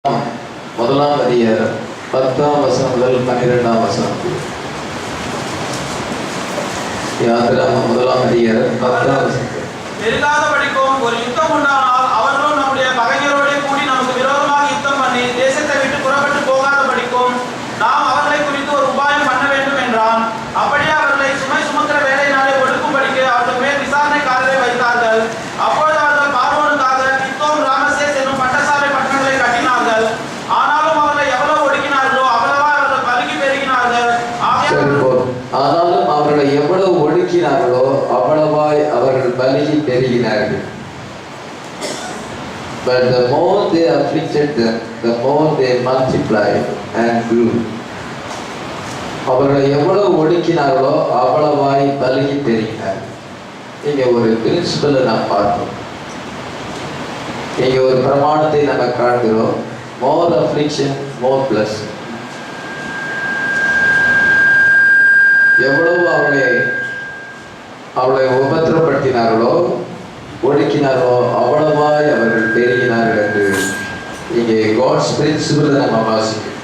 முதலாம் அதிகாரம் 10ஆம் வசனம் முதல் 12ஆம் வசனம். யாத்திராகமம் முதலாம் அதிகாரம் 10ஆம் வசனம். பெருகாதபடிக்கும் ஒரு யுத்தம் உண்டானால் அவர்களும் நம்முடைய பகைஞரோடே கூடி நமக்கு விரோதமாக யுத்தம் பண்ணி தேசத்தை விட்டு புறப்பட்டு போகாதபடிக்கும் நாம் அவர்களை குறித்து ஒரு உபாயம் பண்ண வேண்டும் என்றான். அப்படியே அவர்களை சுமை சுமக்கிற வேலையினாலே ஒடுக்கும்படிக்கு அவர்கள் மேல் விசாரணைக்காரரை வைத்தார்கள். அப்பொழுது அவர்கள் பார்வோனுக்காக பித்தோம் ராமசேஸ் என்னும் பட்டசாலை பட்டணங்களை கட்டினார்கள். ஆனாலும் அவர்களை எவ்வளவு ஒடுக்கினார்களோ அவ்வளவா அவர்கள் பலுகி பெருகினார்கள். ஆனாலும் அவர்களை எவ்வளவு ஒடுக்கினார்களோ அவ்வளவாய் அவர்கள் பலுகி பெருகினார்கள். But the more they afflicted them, the more they multiplied and grew. அவர்களை எவ்வளவு ஒடுக்கினார்களோ அவ்வளவாய் பலுகி பெருகினார். இங்க ஒரு பிரின்சிபலை நாம் பார்த்தோம். இங்க ஒரு பிரமாணத்தை நம்ம காண்கிறோம். More affliction, more blessing. எவ்வளவு அவளை உபத்திரப்படுத்தினார்களோ ஒடுக்கினார்களோ அவ்வளவாய் அவர்கள் பெருகினார்கள் என்று இங்கே காட்ஸ் பிரின்சிபல் நம்ம வாசிக்கிறோம்.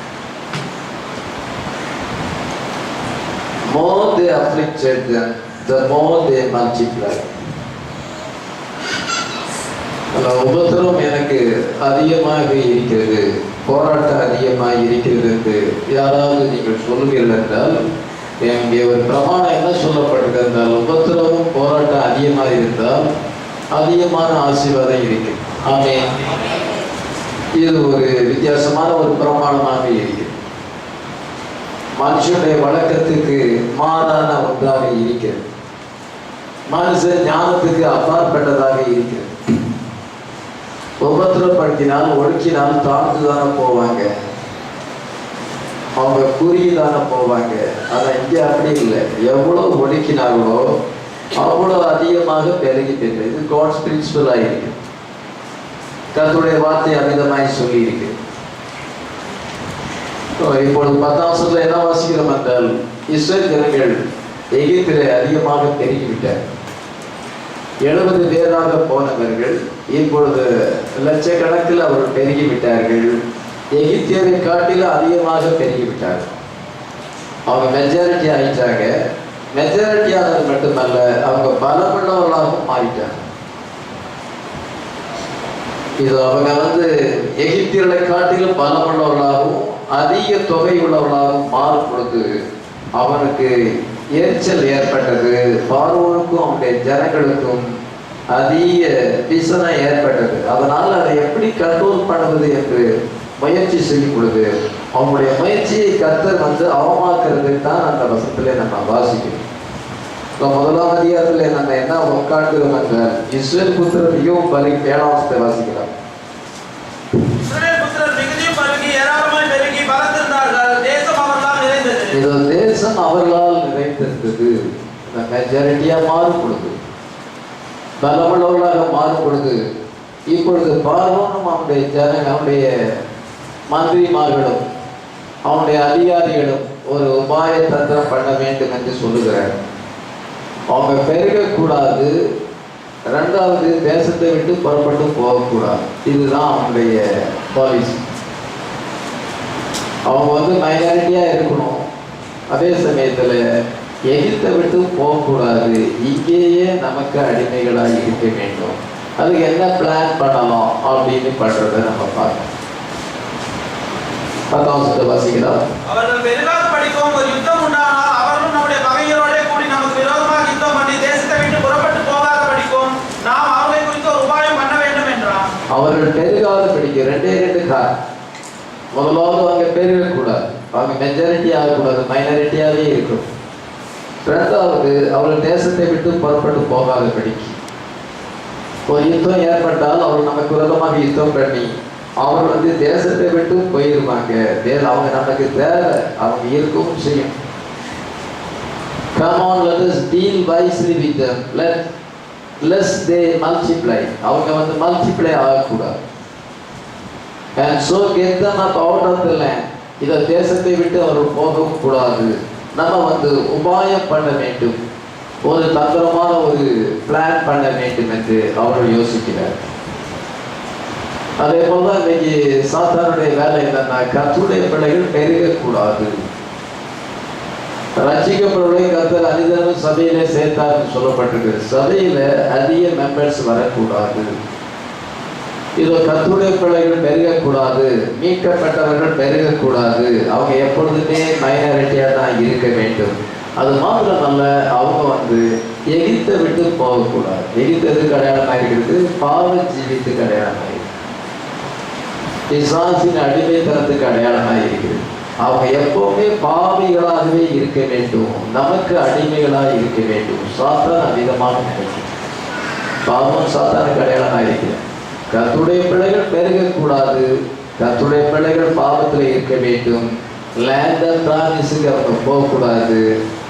More they afflicted them, the more they multiplied. உபத்திரம் எனக்கு அதிகமாக இருக்கிறது, போராட்டம் அதிகமாக இருக்கிறது என்று யாராவது நீங்கள் சொல்லுவீர்கள் என்றால் இங்கே ஒரு பிரமாணம் என்ன சொல்லப்பட்டிருக்கு என்றால் உபத்திரமும் போராட்டம் அதிகமாக இருந்தால் அதிகமான ஆசீர்வாதம் இருக்கு. ஆமென். இது ஒரு வித்தியாசமான ஒரு பிரமாணமாக இருக்கு. மனுஷனுடைய வழக்கத்துக்கு மாறான ஒன்றாக இருக்கிறது. மனுஷன் ஞானத்துக்கு அப்பாற்பட்டதாக இருக்கிறது. உபத்திரப்படுத்தினால் ஒடுக்கினால் தாழ்ந்துதானே போவாங்க, அவங்க குறியதான போவாங்க. ஆனா இங்கே அப்படி இல்லை. எவ்வளவு ஒடுக்கினார்களோ அவ்வளவு அதிகமாக பெருகி பெற்று. இது காட்ஸ் பிரின்சிபலாக இருக்கு. கர்த்தருடைய வார்த்தை அமிதமாய் சொல்லி இருக்கு. இப்பொழுது 10ஆம் வசனத்துல என்ன வாசிக்கிறோம் என்றால் இஸ்ரவேல் ஜனங்கள் எகிப்திலே அதிகமாக பெருகிவிட்டார். 70 பேராக போனவர்கள் இப்பொழுது லட்சக்கணக்கில் அவர்கள் பெருகிவிட்டார்கள். எகிப்தியரை காட்டிலும் அதிகமாக பெருகிவிட்டார்கள். அவங்க மெஜாரிட்டி ஆயிட்டாங்க. மெஜாரிட்டி ஆனது மட்டுமல்ல, அவங்க பலமுள்ளவர்களாகவும் மாறிட்டாங்க. இது அவங்க எகிப்தியர்களை காட்டிலும் பலமுள்ளவர்களாகவும் அதிக தொகை உள்ளவர்களாகவும் மாறும் பொழுது அவனுக்கு எரிச்சல் ஏற்பட்டது. பார்வோனுக்கும் அவனுடைய ஜனங்களுக்கும் அதிக விசனை ஏற்பட்டது. அதனால் அதை எப்படி கண்ட்ரோல் பண்ணுவது என்று முயற்சி செய்யும் பொழுது அவங்களுடைய முயற்சியை கர்த்தர் அவமாக்குறதுக்கு தான் அந்த வசனத்திலே நம்ம வாசிக்கிறோம். முதலாம் அதிகாரத்தில் நம்ம என்ன உட்காந்துக்கிறோம் என்றால் இஸ்ரவேல் புத்திரர் மிகவும் பலுகி 7ஆம் வசனத்தை வாசிக்கிறோம். இது தேசம் அவர்களால் நிறைந்திருந்தது. மெஜாரிட்டியா மாறும் பொழுது, பலமுள்ளவர்களாக மாறும் பொழுது இப்பொழுது பார்வோனும் அவனுடைய அவனுடைய மந்திரிமார்களும் அவனுடைய அதிகாரிகளும் ஒரு உபாய தந்திரம் பண்ண வேண்டும் என்று சொல்லுகிறார். அவங்க பெருகக்கூடாது, 2வது தேசத்தை விட்டு புறப்பட்டு போகக்கூடாது. இதுதான் அவனுடைய பாலிசி. அவங்க மைனாரிட்டியா இருக்கணும். அதே சமயத்தில் எகிப்தை விட்டு போகக்கூடாது, இங்கேயே நமக்கு அடிமைகளாக இருக்க வேண்டும். அதுக்கு என்ன பிளான் பண்ணலாம் அப்படின்னு பண்றதை நம்ம பார்க்கணும். 10ஆம் வசனத்தை வாசிக்கலாம். அவர்கள் பெருகாதபடிக்கும் ஒரு யுத்தம் உண்டானால் அவர்களும் நம்முடைய பகைஞரோடே கூடி நமக்கு விரோதமாக யுத்தம் பண்ணி தேசத்தை விட்டு புறப்பட்டு போகாதபடிக்கும் நாம் அவர்களை குறித்து ஒரு உபாயம் பண்ண வேண்டும் என்றான். அவர்கள் பெருகாதபடிக்கு 2 காரணம். முதலாவது அவங்க பெருகக்கூடாது, அவங்க மெஜாரிட்டி ஆகக்கூடாது, மைனாரிட்டியாவே இருக்கும். 2வது அவர்கள் தேசத்தை விட்டு புறப்பட்டு போகாதபடிக்கு. ஒரு யுத்தம் ஏற்பட்டால் அவர்கள் நமக்கு விரோதமாக யுத்தம் பண்ணி அவர் தேசத்தை விட்டு போயிருவாங்க. அவங்க நமக்கு தேவை, அவங்க இருக்கவும் செய்யும். Come on, let us deal wisely with them. Lest they multiply. அவங்க மல்டிப்ளை ஆகக்கூடாது. And so get them up out of the land. இத தேசத்தை விட்டு அவர்கள் போகவும் கூடாது. நம்ம உபாயம் பண்ண வேண்டும், ஒரு தந்திரமான ஒரு பிளான் பண்ண வேண்டும் என்று அவர்கள் யோசிக்கிறார். அதே போலதான் இன்னைக்கு சாத்தானுடைய வேலை என்னன்னா, கர்த்தருடைய பிள்ளைகள் பெருகக்கூடாது. ரட்சிக்கப்படுவதை கர்த்தர் அனிதனும் சபையிலே சேர்த்தார்னு சொல்லப்பட்டிருக்கு. சபையில அதிக மெம்பர்ஸ் வரக்கூடாது. இதோ கர்த்தருடைய பிள்ளைகள் பெருகக்கூடாது, மீட்கப்பட்டவர்கள் பெருகக்கூடாது. அவங்க எப்பொழுதுமே மைனாரிட்டியா தான் இருக்க வேண்டும். அது மாத்திரமல்ல, அவங்க எகிப்தை விட்டு போகக்கூடாது. எகிப்துக்கு அடையாளமாக இருக்கிறது பாவ ஜீவித்துக்கு அடையாளமாக இருக்கிறது, பிசாசின் அடிமைத்தனத்துக்கு அடையாளமாக இருக்கிறது. அவங்க எப்பவுமே பாவிகளாகவே இருக்க வேண்டும், நமக்கு அடிமைகளாக இருக்க வேண்டும். சாத்தான் அமிதமாக நினைக்கும். பாவம் சாத்தானுக்கு அடையாளமாக இருக்கிறது. கர்த்தருடைய பிள்ளைகள் பெருகக்கூடாது, கர்த்தருடைய பிள்ளைகள் பாவத்தில் இருக்க வேண்டும். லேண்ட் ஆஃப் பிராமிஸுக்கு அவங்க போகக்கூடாது,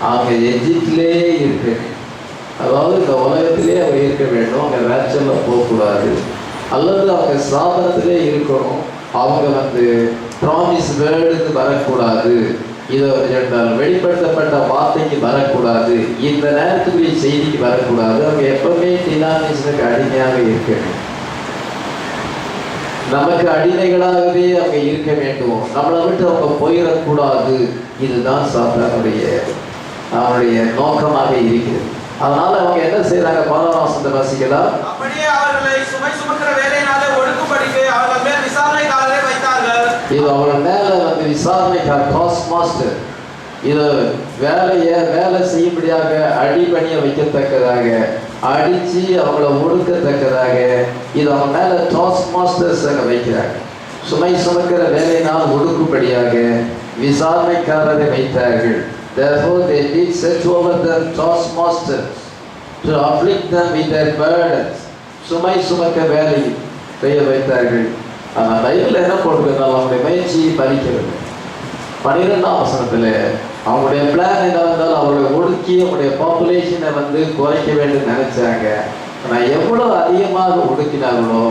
அவங்க எஜிப்திலே இருக்க வேண்டும். அதாவது இந்த உலகத்திலே அவங்க இருக்க வேண்டும், அவங்க ரேச்சல்ல போகக்கூடாது. அல்லது அவங்க சாபனத்திலே இருக்கணும், அவங்க ப்ராமிஸ் வேர்டுக்கு வரக்கூடாது. இதை என்றால் வெளிப்படுத்தப்பட்ட வார்த்தைக்கு வரக்கூடாது, இந்த நேரத்துக்குரிய செய்திக்கு வரக்கூடாது. அவங்க எப்பவுமே டினாமினேஷனுக்கு அடிமையாக இருக்க வேண்டும், நமக்கு அடிமைகளாகவே அவங்க இருக்க வேண்டும். நம்மளை விட்டு அவங்க போயிடக்கூடாது. இதுதான் சாத்தானுடைய அவனுடைய நோக்கமாக இருக்கிறது. அதனால அவங்க என்ன செய்யறாங்க? 12 வாசிக்கலாம். அப்படியே அவர்களை சுமை சுமக்கிற வேலையினாலே ஒடுக்கும்படிக்கு அவர்கள் மேல் விசாரணைக்காரரை வைத்தார்கள். இது அவர்கள் மேல விசாரணைக்காரர், டாஸ்க் மாஸ்டர், இது வேலை செய்யும்படியாக அடிபணிய வைக்கத்தக்கதாக, அடிச்சு அவங்கள ஒடுக்கத்தக்கதாக இது அவங்க மேல டாஸ்க் மாஸ்டர்ஸ் அங்க வைக்கிறாங்க. சுமை சுமக்கிற வேலையினால் ஒடுக்கும்படியாக விசாரணைக்காரரை வைத்தார்கள். Therefore they did set over them taskmasters to afflict them with their burdens. சுமை சுமக்க வேலை செய்ய வைத்தார்கள். ஆனால் பைபிள் என்ன போட்டுருந்தால் அவங்களுடைய முயற்சியை பறிக்கிறது. 12ஆம் வசனத்தில் அவங்களுடைய பிளான் என்ன இருந்தாலும் அவர்களை ஒடுக்கி அவங்களுடைய பாப்புலேஷனை குறைக்க வேண்டும் நினைச்சாங்க. ஆனால் எவ்வளோ அதிகமாக ஒடுக்கினார்களோ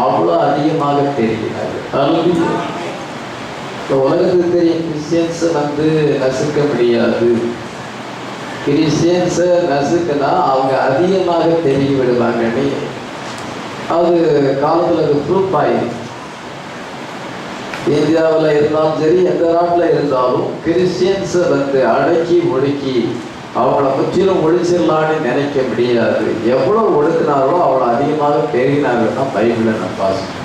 அவ்வளோ அதிகமாக தெரிகிறார்கள். உலகத்துக்கு தெரியும் கிறிஸ்டியன்ஸை நசுக்க முடியாது. கிறிஸ்டியன்ஸை நசுக்குனா அவங்க அதிகமாக தெரிய விடுவாங்கன்னு அது காலத்தில் அது ப்ரூஃப் ஆயிடுச்சு. இந்தியாவில் இருந்தாலும் சரி, எந்த நாட்டில் இருந்தாலும் கிறிஸ்டியன்ஸை அடக்கி ஒடுக்கி அவங்கள முற்றிலும் ஒழிச்சிடலான்னு நினைக்க முடியாது. எவ்வளோ ஒடுக்கினார்களோ அவ்வளோ அதிகமாக பெருகினார்கள் தான் பைபிளை நான் வாசிக்கிறேன்.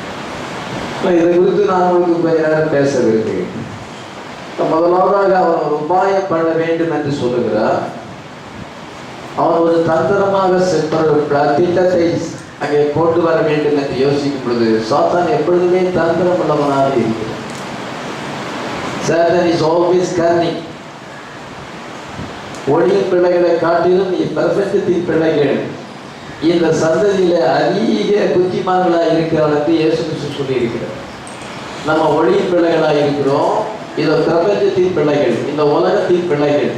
இதை குறித்து நான் உங்களுக்கு கொஞ்ச நேரம் பேச விரும்புகிறேன். முதலாவதாக அவன் ஒரு உபாயம் பண்ண வேண்டும் என்று சொல்லுகிறார். அவன் ஒரு தந்திரமாக திட்டத்தை அங்கே கொண்டு வர வேண்டும் என்று யோசிக்கும் பொழுது சாத்தான் எப்பொழுதுமே தந்திரம் உள்ளவனாக இருக்கிறான். Satan is always cunning. ஒளியின் பிள்ளைகளை காட்டிலும் பிரபஞ்சத்தின் பிள்ளைகள் இந்த சந்ததியில அதிக புத்திமான்களாக இருக்கிறார் என்று இயேசு கிறிஸ்து சொல்லி இருக்கிறார். நம்ம ஒளியின் பிள்ளைகளாக இருக்கிறோம், இந்த பிரபஞ்சத்தின் பிள்ளைகள், இந்த உலகத்தின் பிள்ளைகள்.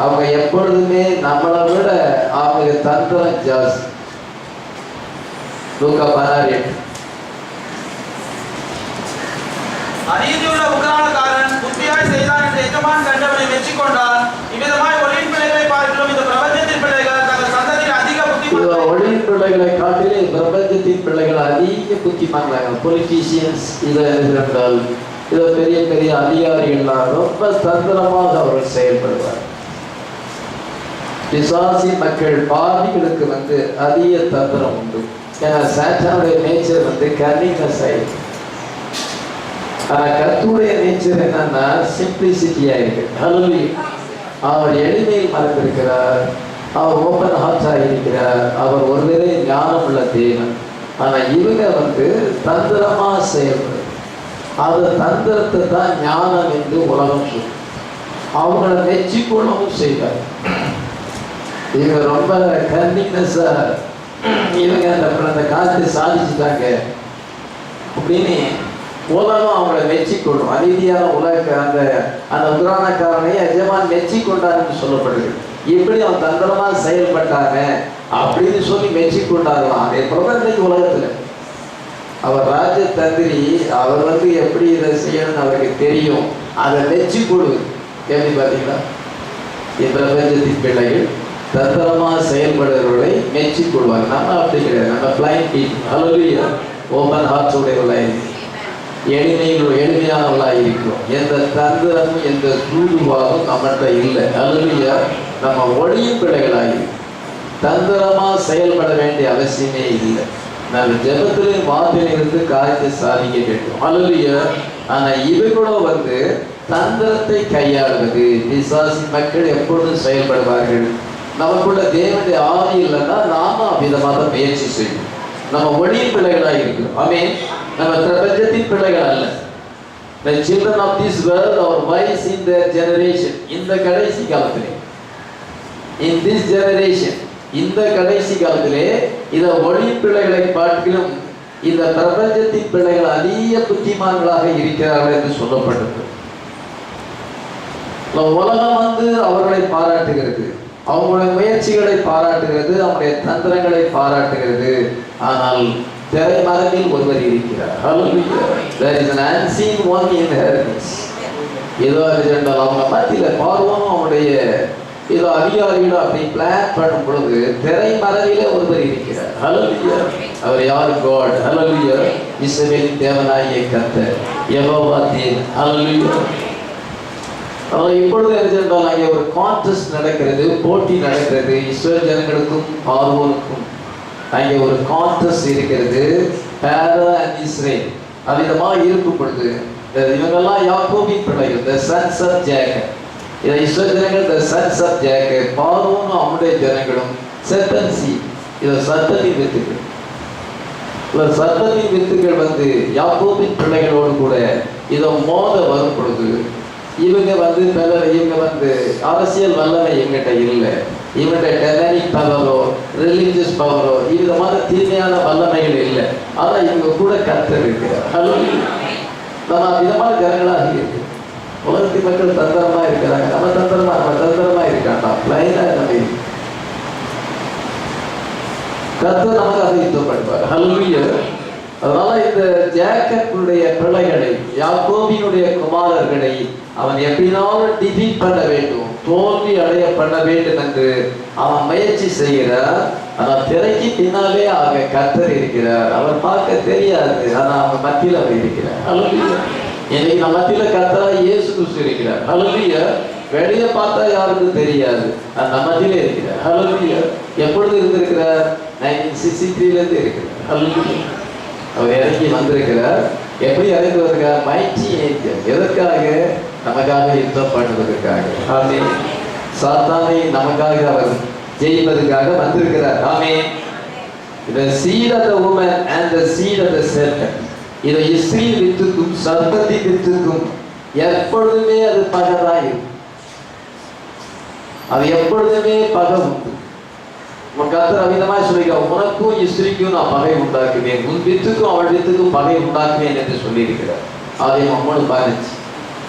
அவங்க எப்பொழுதுமே நம்மளை விட அவங்க தந்திரம் ஜாஸ்தி. லூக்கா 16:8. அநீதியுள்ள உக்ரானக்காரன் புத்தியாய் செய்தான் என்று எஜமான் கண்டவனை மெச்சிக்கொண்டான். இவ்விதமாய் ஒளியின் பிள்ளைகளை பார்க்கிறோம் இந்த பிரபஞ்சத்தின் பிள்ளைகள் தங்கள் சந்ததியில் அதிக புத்திமான். ஒளியின் பிள்ளைகளை காட்டிலும் பிரபஞ்சத்தின் பிள்ளைகள் அதிக புத்திமான்களாக பொலிட்டீஷியன்ஸ் இதை என்றால் இதை பெரிய பெரிய அதிகாரிகள்லாம் ரொம்ப தந்திரமாக அவர்கள் செயல்படுவார். பிசாசி மக்கள் பாவிகளுக்கு அதிக தந்திரம் உண்டு. ஏன்னா சாத்தானுடைய நேச்சர் கன்னிங்னஸ் ஆயிருக்கு. ஆனால் கர்த்தருடைய நேச்சர் என்னன்னா சிம்பிளிசிட்டியா இருக்கு. அவர் எளிமையில் மறந்திருக்கிறார், அவர் ஓப்பன் ஹார்ட்டாக இருக்கிறார், அவர் ஒருவரே ஞானம் உள்ள தேவன். ஆனால் இவங்க தந்திரமா செயல்படுது. அது தந்திரத்தை தான் ஞானம் என்று உலகம் சொல்லும். அவங்கள மெச்சிக்கொள்ளவும் செய்வார். இவங்க ரொம்ப கன்னிங்னஸா இவங்க அந்த காலத்தை சாதிச்சுட்டாங்க அப்படின்னு உலகம் அவங்கள மெச்சிக்கொள்ளும். அநீதியான உலக அந்த உக்ரானக்காரனை எஜமான் மெச்சிக்கொண்டார்னு சொல்லப்படுது. இப்படி அவன் தந்திரமா செயல்பட்டாங்க அப்படின்னு சொல்லி மெச்சிக்கொண்டார்களாம். அதே போல இன்னைக்கு உலகத்துல அவர் ராஜ தந்திரி, அவர் எப்படி இதை செய்யணும்னு அவருக்கு தெரியும், அதை மெச்சிக்கொள்வது. எப்படி பார்த்தீங்களா? இப்பிரபஞ்சத்தின் பிள்ளைகள் தந்திரமா செயல்படுறவர்களை மெச்சிக்கொள்வாங்க. நம்ம அப்படி கிடையாது. நம்ம blind people. Hallelujah. Open heart உடையவர்களாயிருக்கும், எளிமையானவர்களாயிருக்கும். எந்த தந்திரமும் எந்த சூதுவாகும் நம்மகிட்ட இல்லை. அல்லேலூயா. நம்ம ஒளியும் பிள்ளைகளாயிருக்கும். தந்திரமா செயல்பட வேண்டிய அவசியமே இல்லை. நம்ம ஜெபத்திலே வார்த்தையிலிருந்து காரியத்தை சாதிக்க வேண்டும். அல்லேலூயா. ஆனா இது கூட தந்திரத்தை கையாளுவது. பிசாசின் மக்கள் எப்பொழுதும் செயல்படுவார்கள். நமக்குள்ள தேவனுடைய ஆவி இல்லைன்னா நாம அவ்விதமாக முயற்சி செய்யும். நம்ம ஒளியின் பிள்ளைகளாக இருக்கிறோம். ஆமென். நம்ம பிரபஞ்சத்தின் பிள்ளைகள் அல்ல. The children of this world are wise in their generation. இந்த கடைசி காலத்திலே, in this generation, இந்த கடைசி காலத்திலே இத ஒளியின் பிள்ளைகளை பார்க்கிலும் இந்த பிரபஞ்சத்தின் பிள்ளைகள் அதிக புத்திமான்களாக இருக்கிறார்கள் என்று சொல்லப்பட்டது. உலகம் அவர்களை பாராட்டுகிறது, அவங்களுடைய முயற்சிகளை பாராட்டுகிறது, அவங்களுடைய தந்திரங்களை பாராட்டுகிறது. ஆனால் திரைமறைவில் ஒருவர் இருக்கிறார். There is an unseen one in heavens. ஏதோ என்றால் அவங்க மத்தியில் பார்வோனும் அவனுடைய ஏதோ அதிகாரிகளும் அப்படி பிளான் பண்ணும் பொழுது திரைமறைவிலே ஒருவர் இருக்கிறார். ஹல்லேலூயா. அவர் யார்? God. ஹல்லேலூயா. இஸ்ரவேலின் தேவனாகிய கர்த்தர், யெகோவா தேவன். ஹல்லேலூயா. இப்பொழுது என்றால் அங்கே ஒரு கான்டெஸ்ட் நடக்கிறது, போட்டி நடக்கிறது. இஸ்ரவேல் ஜனங்களுக்கும் பார்வோனுக்கும் அங்கே ஒரு கான்டெஸ்ட் இருக்கிறது. பாரா அண்ட் இஸ்ரேல் அவ்விதமாக இருக்கும் பொழுது இவங்கெல்லாம் யாக்கோபின் பிள்ளைகள், the sons of Jacob. இதை இஸ்ரவேல் ஜனங்கள் the sons of Jacob, பார்வோனும் அவனுடைய ஜனங்களும் செத்தன்சி. இதை சத்தத்தின் வித்துக்கள். சத்தத்தின் வித்துக்கள் யாக்கோபின் பிள்ளைகளோடு கூட இதை மோத வரும் பொழுது இவங்க அரசியல் வல்லமை இவங்கிட்ட இல்லை. இவங்கிட்ட டெக்னிக் பவரோ ரிலீஜியஸ் பவரோ இவ்விதமான தீமையான வல்லமைகள் இல்லை. ஆனால் இவங்க கூட கர்த்தர் இருக்கிறார். நம்ம விதமான ஜனங்களாக இருக்கு. உலகத்தின் மக்கள் தந்திரமா இருக்கிறாங்க. நம்ம தந்திரமா இருக்காண்டா பிளைனா நம்ம கர்த்தர் நமக்கு அதை யுத்தப்படுவார். ஹல்லேலூயா. அதனால இந்த ஜேக்கப்புடைய பிள்ளைகளை, யாக்கோபினுடைய குமாரர்களை அவன் எப்படினாலும் டிஃபீட் பண்ண வேண்டும், தோல்வி அடைய பண்ண வேண்டும் என்று அவன் முயற்சி செய்கிறார். ஆனால் திரைக்கு பின்னாலே அவங்க கர்த்தர் இருக்கிறார். அவர் பார்க்க தெரியாது, ஆனால் அவங்க மத்தியில் அவர் இருக்கிறார். ஹல்லேலூயா. இன்னைக்கு நம்ம மத்தியில் கர்த்தராக இயேசு கிறிஸ்து இருக்கிறார். ஹல்லேலூயா. வெளியே பார்த்தா யாருக்கும் தெரியாது, நம்ம மத்தியிலே இருக்கிறார். ஹல்லேலூயா. எப்பொழுது இருந்திருக்கிறார்? 1963 இருக்கிறார். ஹல்லேலூயா. அவர் இறங்கி வந்திருக்கிறார். எப்படி இறங்கி வருகிறார்? Mighty angel. எதற்காக? நமக்காக யுத்தம் பண்ணுவதற்காக. ஆமென். சாத்தானை நமக்காக அவர் ஜெயிப்பதற்காக வந்திருக்கிறார். ஆமென். The seed of the woman and the seed of the serpent. இது இஸ்ரீ வித்துக்கும் சர்ப்பத்தின் வித்துக்கும் எப்பொழுதுமே அது பகைதான். அது எப்பொழுதுமே பகை உண்டு. கர்த்தர் அவிதமாய் சொல்லியிருக்கிறார், உனக்கும் இஸ்ரீக்கும் நான் பகை உண்டாக்குவேன், உன் வித்துக்கும் அவள் வித்துக்கும் பகை உண்டாக்குவேன் என்று சொல்லியிருக்கிறார். ஆதியாகமம் 3:15.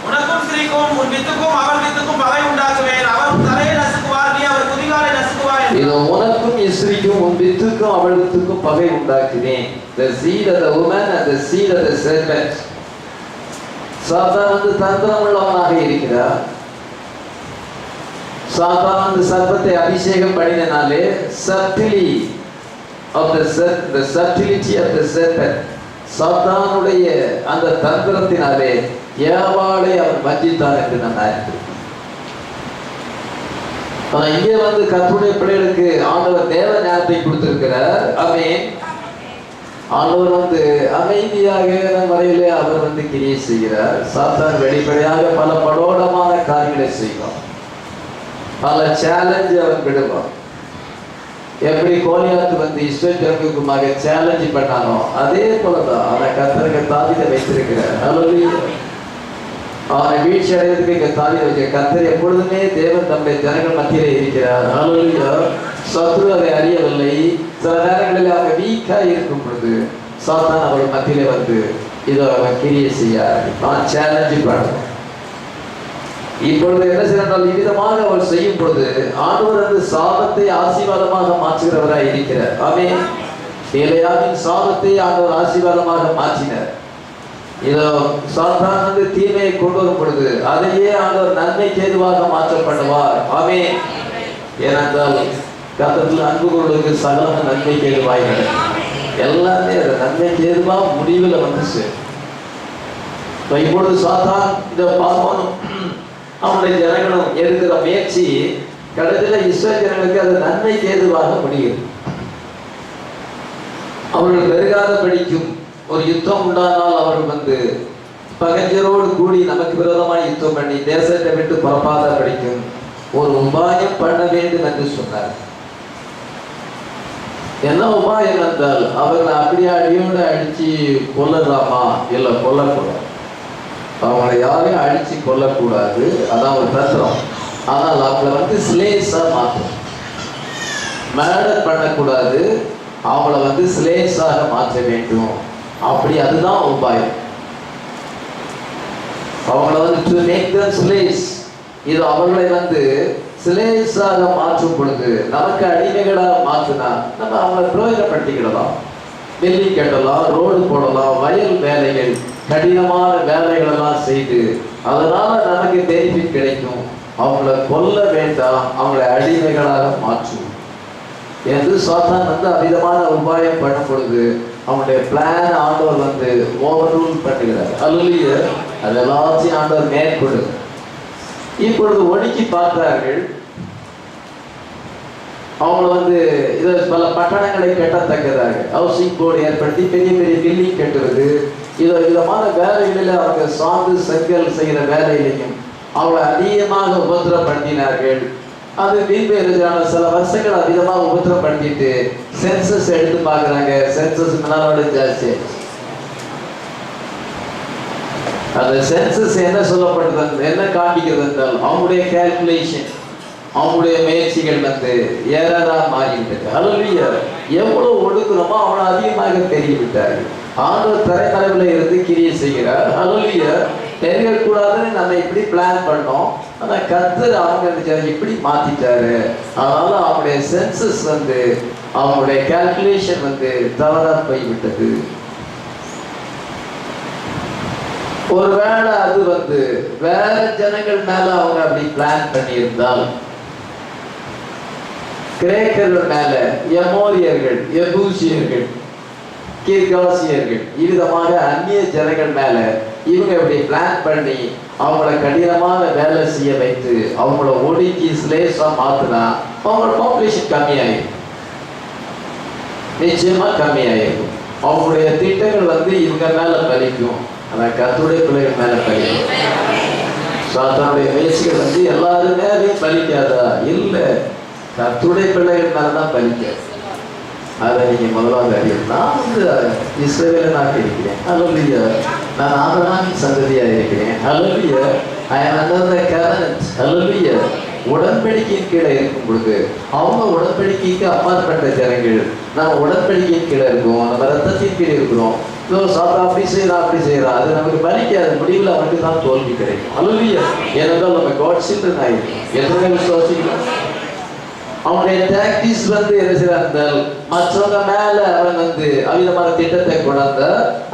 உனக்கும் ஸ்ரீக்கும் உன் வித்துக்கும் அவள் வித்துக்கும் பகை உண்டாக்குவேன், அவர் தலையை நசுக்குவார், நீ அவர் குதிகாலை நசுக்குவாய். இதோ உனக்கும் இஸ்ரீக்கும் உன் வித்துக்கும் அவள் வித்துக்கும் பகை உண்டாக்குவேன். The seed of the woman and the seed of the serpent. சாத்தான் தந்திரம் உள்ளவனாக இருக்கிறார். சாத்தான் சர்ப்பத்தை அபிஷேகம் பண்ணினாலே subtlety of the serpent, சாத்தானுடைய அந்த தந்திரத்தினாலே ஏவாளை அவன் வஞ்சித்தான் என்று நான் அறிந்தேன். இங்கே கர்த்தருடைய பிள்ளைகளுக்கு ஆண்டவர் தேவ ஞானத்தை கொடுத்திருக்கிறார். ஆமென். ஆண்டவர் அமைதியாக வரையிலே அவர் கிரியை செய்கிறார். சாத்தான் வெளிப்படையாக பல படோடமான காரியங்களை செய்வான், பல சேலஞ்சு அவன் விடுவான். எப்படி கோலியாத்து இஸ்ரவேல் ஜனங்களுக்குமாக சேலஞ்சு பண்ணானோ அதே போலதான் அவனை கர்த்தருக்கு தாவீதை வைத்திருக்கிறார். ஹல்லேலூயா. அவனை வீழ்ச்சி அடைவதற்கு தாவீதை வச்ச கர்த்தர் எப்பொழுதுமே தேவன் தம்முடைய ஜனங்கள் மத்தியிலே இருக்கிறார். ஹல்லேலூயா. சத்ரு அதை அறியவில்லை. சில நேரங்களில் அவங்க வீக்கா இருக்கும் பொழுது சாத்தான் அவர்கள் மத்தியிலே இதோ அவன் கிரியை செய்ய நான் சேலஞ்சு பண்ணணும். இப்பொழுது என்ன செய்யறால் இவ்விதமாக அவர் செய்யும் பொழுது ஆண்டவர் சாபத்தை ஆசீர்வாதமாக மாற்றுகிறவராய் இருக்கிறார். ஆமென். ஏலியாவின் சாபத்தை ஆண்டவர் ஆசீர்வாதமாக மாற்றினார். இதோ சாத்தான் தீமையை கொண்டு வரும் பொழுது அதையே ஆண்டவர் நன்மைக்கு ஏதுவாக மாற்றப்படுவார். ஆமென். ஏனென்றால் கர்த்தரில் அன்பு கொள்வதற்கு சகல நன்மைக்கு ஏதுவாய் நடக்கும். எல்லாமே அது நன்மைக்கு ஏதுவா முடிவில் வந்துச்சு. இப்பொழுது சாத்தான் இதை பார்க்கணும், அவனுடைய ஜனங்களும் எடுக்கிற முயற்சி கடைசியில் இஸ்ரவேல் ஜனங்களுக்கு அது நன்மைக்கு ஏதுவாக முடியும். அவர்கள் பெருகாத படிக்கும் ஒரு யுத்தம் உண்டானால் அவர்கள் பகைஞரோடு கூடி நமக்கு விரோதமாக யுத்தம் பண்ணி தேசத்தை விட்டு புறப்பாத படிக்கும் ஒரு உபாயம் பண்ண வேண்டும் என்று சொன்னார். என்ன உபாயம் என்றால் அவர்களை அப்படியே அடியோடு அடிச்சு கொல்லலாமா? இல்லை, கொல்லக்கூடாது. அவங்களை யாரையும் அடிச்சு கொல்லக்கூடாது, அதான் ஒரு தத்துவம். ஆனால் அவங்களை ஸ்லேஸா மாற்றும், மேடர் பண்ணக்கூடாது, அவங்கள ஸ்லேஸாக மாற்ற வேண்டும். அப்படி அதுதான் உபாயம். அவங்கள டு மேக் them slaves. இது அவர்களை சிலேஸாக மாற்றும் பொழுது நமக்கு அடிமைகளாக மாற்றினா நம்ம அவங்களை பிரயோஜனப்படுத்திக்கிடலாம். பில்டிங் கட்டலாம், ரோடு போடலாம், வயல் வேலைகள், கடினமான வேலைகள் எல்லாம் செய்து அதனால நமக்கு பெனிஃபிட் கிடைக்கும். அவங்கள கொல்ல வேண்டாம், அவங்களை அடிமைகளாக மாற்றும் என்று சாத்தான் அவிதமான உபாயம் பண்ணும் பொழுது அவனுடைய பிளான் ஆண்டவர் ஓவர் ரூல் பண்ணுகிறார். அல்லேலூயா. அது எல்லாத்தையும் ஆண்டவர் மேற்கொள்ளுங்க. இப்பொழுது ஒடுக்கி பார்க்கிறார்கள். அவங்க இதை பல பட்டணங்களை கட்டத்தக்கதாக ஹவுசிங் போர்டு ஏற்படுத்தி பெரிய பெரிய பில்டிங் கட்டுவது, விதமான வேலைகளில் அவங்க சாந்து செங்கல் செய்கிற வேலையிலையும் அவங்களை அதிகமாக உபத்திரப்படுத்தினார்கள். அது வீண்பெயர்ச்சியான சில வருஷங்கள் அதிகமாக உபத்திரப்படுத்திட்டு சென்சஸ் எடுத்து பார்க்குறாங்க. சென்சஸ் முன்னாடி ஜாஸ்தி. அந்த சென்சஸ் என்ன சொல்லப்படுது, என்ன காண்பிக்கிறது என்றால் அவங்களுடைய கால்குலேஷன், அவங்களுடைய முயற்சிகள் ஏறா மாறிவிட்டது. அல்லேலூயா. எவ்வளவு ஒடுக்குறோமோ அவனை அதிகமாக பெருகிவிட்டார்கள். ஆண்டவர் தரைமறைவில் இருந்து கிரியை செய்கிறார். அல்லேலூயா. தெரியக்கூடாதுன்னு நம்ம இப்படி பிளான் பண்ணோம், ஆனால் கர்த்தர் அவங்க இப்படி மாத்திட்டாரு. அதனால அவங்களுடைய சென்சஸ் அவங்களுடைய கால்குலேஷன் தவறா போய்விட்டது. ஒருவேளை அது வேற ஜனங்கள் மேல அவங்க அப்படி பிளான் பண்ணியிருந்தால், கிரேக்கர்கள் மேல, எமோரியர்கள், எபூசியர்கள், கிர்காசியர்கள், இவ்விதமாக அந்நிய ஜனங்கள் மேல இவங்க இப்படி பிளான் பண்ணி அவங்கள கடினமான வேலை செய்ய வைத்து அவங்கள ஒடுக்கி ஸ்லேஸா மாத்தினா அவங்களோட பாப்புலேஷன் கம்மியாயிருக்கும், நிச்சயமா கம்மியாயிருக்கும். அவங்களுடைய திட்டங்கள் இவங்க மேல பலிக்கும், ஆனால் கர்த்தருடைய பிள்ளைகள் மேல பலிக்கும். சாத்தானுடைய முயற்சிகள் எல்லாரும் மேலேயும் பலிக்காதா? இல்லை, கர்த்தருடைய பிள்ளைகள் மேலதான் பலிக்காது. அதை நீங்க முதலாவது அறியணும். நான் இஸ்ரவேலனாக இருக்கிறேன். அல்லேலூயா. நான் ஆபிரகாமின் சந்ததியா இருக்கிறேன். அல்லேலூயா. I am under the covenant. அல்லேலூயா. உடன்படிக்கையின் கீழே இருக்கும் பொழுது அவங்க உடன்படிக்கைக்கு அப்பாற்பட்ட ஜனங்கள், நம்ம உடன்படிக்கையின் கீழே இருக்கோம், நம்ம ரத்தத்தின் கீழே இருக்கிறோம். சாப்பிட்டா அப்படி செய்யறான் அப்படி செய்யறான், அது நமக்கு பலிக்காது. முடிவில் அவனுக்கு தான் தோல்வி கிடைக்கும். அல்லேலூயா. ஏனென்றால் நம்ம காட் சில்ட்ரன் ஆகிடும். எத்தனை விசுவாசிக்கிறோம்? அவனுடைய டாக்டிஸ் என்ன செய்யறால் மற்றவங்க மேல அவன் அவிதமான திட்டத்தை கொண்டாந்த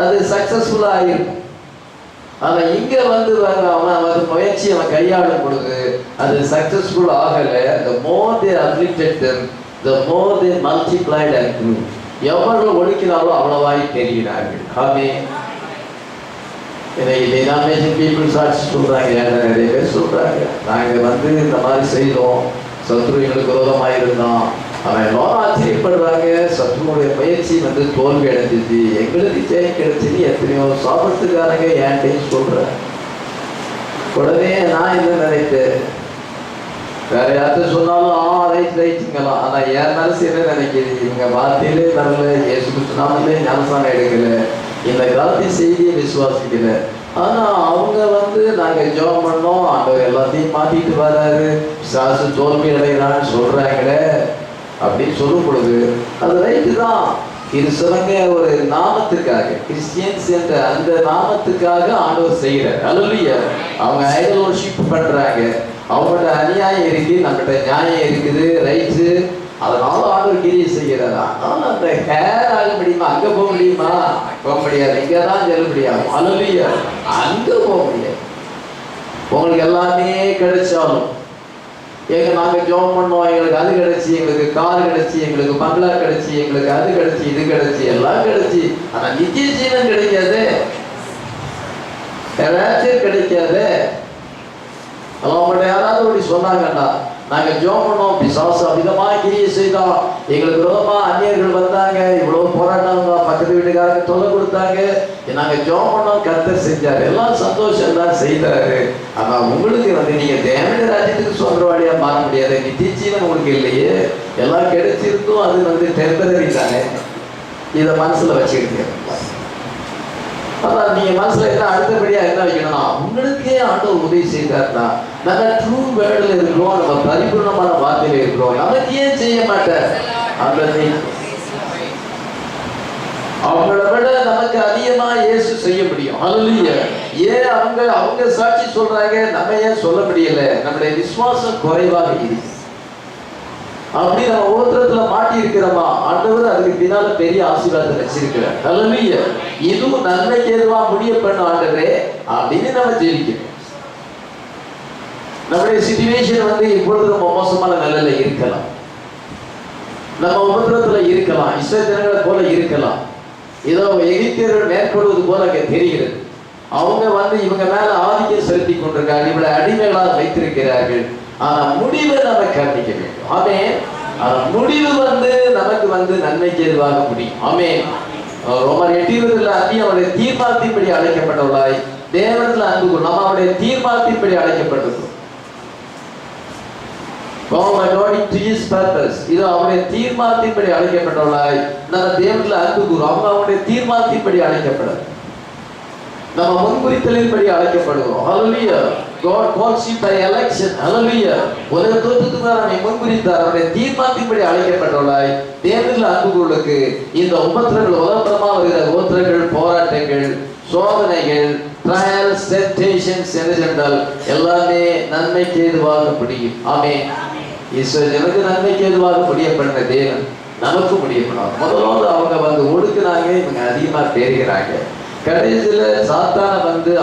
அது சக்சஸ்ஃபுல்லா ஆயிருக்கும். ஆனா இங்க அவன் முயற்சி அவன் கையாளும் பொழுது அது சக்சஸ்ஃபுல் ஆகல. the more they afflicted them, the more they multiplied and grew. எவர்கள் ஒடுக்கினாலோ அவ்வளவாய் பெருகினார்கள். ஆமென். டினாமினேஷன் பீப்புள் சாட்சி சொல்றாங்க, நிறைய பேர் சொல்றாங்க, நாங்க இந்த மாதிரி செய்தோம், சத்ரு எங்களுக்கு விரோதமாக இருந்தான். அவன் எல்லாரும் ஆச்சரியப்படுறாங்க, சத்ருனுடைய முயற்சி தோல்வி அடைஞ்சிச்சு, எங்களுக்கு ஜெயம் கிடைச்சின்னு எத்தனையோ சாபத்துக்காரங்க ஏன்டையும் சொல்றேன். உடனே நான் என்ன நினைத்தேன், வேற யார்கிட்ட சொன்னாலும் ரைட்டுங்களாம். ஆனா என் மனசு என்ன நினைக்கிது, இவங்க வார்த்தையிலே வரல, இயேசு கிறிஸ்துவிலே ஞானஸ்நானம் எடுக்கல, இந்த காலத்தை செய்தியை விசுவாசிக்கல. ஆனா அவங்க நாங்க ஜெபம் பண்ணோம், ஆண்டவர் எல்லாத்தையும் மாத்திட்டு வராரு, சாசு தோல்வி அடைகிறான்னு சொல்றாங்களே அப்படின்னு சொல்லும் பொழுது அது ரைட்டு தான். கிறிஸ்தவங்க ஒரு நாமத்துக்காக, கிறிஸ்டியன்ஸ் என்ற அந்த நாமத்துக்காக ஆண்டவர் செய்கிறார். அல்லேலூயா. அவங்க ஐடல் வர்ஷிப் பண்றாங்க, அவங்களோட அநியாயம் இருக்கு, நம்மகிட்ட நியாயம் இருக்குது, ரைட்டு. அதனால ஆண்டவர் கிரியை செய்கிறார். அதனால அந்த ஹேர் ஆக முடியுமா? அங்க போக முடியுமா? போக முடியாது. இங்கதான் செல்ல முடியாது. அல்லேலூயா. அங்க போக முடியாது. உங்களுக்கு எல்லாமே கிடைச்சாலும் நாங்க ஜோம் பண்ணோம், எங்களுக்கு அது கிடைச்சி, எங்களுக்கு கார் கிடைச்சி, எங்களுக்கு பங்களா கிடைச்சி, எங்களுக்கு அது கிடைச்சி, இது கிடைச்சி, எல்லாம் கிடைச்சி. ஆனா நித்திய ஜீவன் கிடைக்காது, ஏதாச்சும் கிடைக்காது. அவங்கள்ட்ட யாராவது அப்படி சொன்னாங்கண்ணா, நாங்க ஜோம் பண்ணோம், பிசாசு அமிதமா கிரியை செய்தோம், எங்களுக்கு விரோதமா அந்நியர்கள் வந்தாங்க, இவ்வளவு போராட்டம், பக்கத்து வீட்டுக்காரங்க தொல்லை கொடுத்தாங்க, நாங்க ஜோம் பண்ணோம், கர்த்தர் செஞ்சாரு, எல்லாம் சந்தோஷம் தான் செய்தாரு. ஆனா உங்களுக்கு நீங்க தேவனுடைய ராஜ்யத்துக்கு சொல்றவாடியா மாற முடியாது. நித்திய ஜீவன் உங்களுக்கு இல்லையே, எல்லாம் கிடைச்சிருந்தும் அது டெம்பரரி தானே. இதை மனசுல வச்சுக்கிட்டு அதான் நீங்க மனசுல என்ன அடுத்தபடியா என்ன வைக்கணும்னா, உங்களுக்கே ஆண்டவர் உதவி செய்தார்னா, நம்ம ட்ரூ வேர்டுல இருக்கிறோம், நம்ம பரிபூர்ணமான வார்த்தையில இருக்கிறோம், நமக்கு ஏன் செய்ய மாட்டார்? அந்த அவங்கள விட நமக்கு அதிகமா இயேசு செய்ய முடியும். ஹல்லேலூயா. ஏன் அவங்க சாட்சி சொல்றாங்க, நம்ம ஏன் சொல்ல முடியல? நம்முடைய விசுவாசம் குறைவாக இருக்கு. அப்படி நம்ம ஓத்திரத்துல மாட்டி இருக்கிறோமா, ஆண்டவர் அதுக்கு பின்னால பெரிய ஆசீர்வாதத்தை வச்சிருக்கிறார். ஹல்லேலூயா. இதுவும் நன்மைக்கு ஏதுவா முடிய பண்ண ஆண்டவரே அப்படின்னு நம்ம ஜெபிக்கணும். நம்முடைய சிச்சுவேஷன் இப்பொழுது ரொம்ப மோசமான நிலையில இருக்கலாம், நம்ம உபத்திரத்துல இருக்கலாம், இஸ்ரவேல் ஜனங்களை போல இருக்கலாம், ஏதோ எகிப்தியர்கள் மேற்கொள்வது போல அங்கே தெரிகிறது. அவங்க இவங்க மேல ஆதிக்கம் செலுத்தி கொண்டிருக்காங்க, இவளை அடிமைகளாக வைத்திருக்கிறார்கள். ஆனா முடிவை நம்ம கவனிக்க வேண்டும். ஆமென். முடிவு நமக்கு நன்மைக்கு எதுவாக முடியும். ஆமென். ரோமர் 8:20 அந்தி அவருடைய தீர்மானத்தின்படி அழைக்கப்பட்டவளாய் தேவனத்தில் அன்பு கூறும். நம்ம அவருடைய தீர்மானத்தின்படி அழைக்கப்பட்டிருக்கிறோம். இது அவருடைய தீர்மானத்தின்படி அழைக்கப்பட்டவளாய் நம்ம தேவனத்தில் அன்பு கூறும். அவங்க அவருடைய தீர்மானத்தின்படி அழைக்கப்படாது, நம்ம முன்குறித்தலின்படி அழைக்கப்படுகிறோம். ஹல்லேலூயா. God calls you by election. ஹல்லேலூயா. உலக தோற்றத்துக்கு நம்மை முன்குறித்தார், அவருடைய தீர்மானத்தின்படி அழைக்கப்பட்டவளாய் தேவனில் அன்புகளுக்கு இந்த உபத்திரங்கள், உலகமா வருகிற உபத்திரங்கள், போராட்டங்கள், சோதனைகள், trials, temptations என்றால் எல்லாமே நன்மைக்கு ஏதுவாக முடியும். ஆமென். எனக்கு நன்மைக்கு ஏதுவாக முடியப்படுற தேவன் நமக்கு முடியப்படும். முதலாவது அவங்க ஒடுக்குனாங்க, இவங்க அதிகமா பெறுகிறாங்க. கடைசியில சாத்தான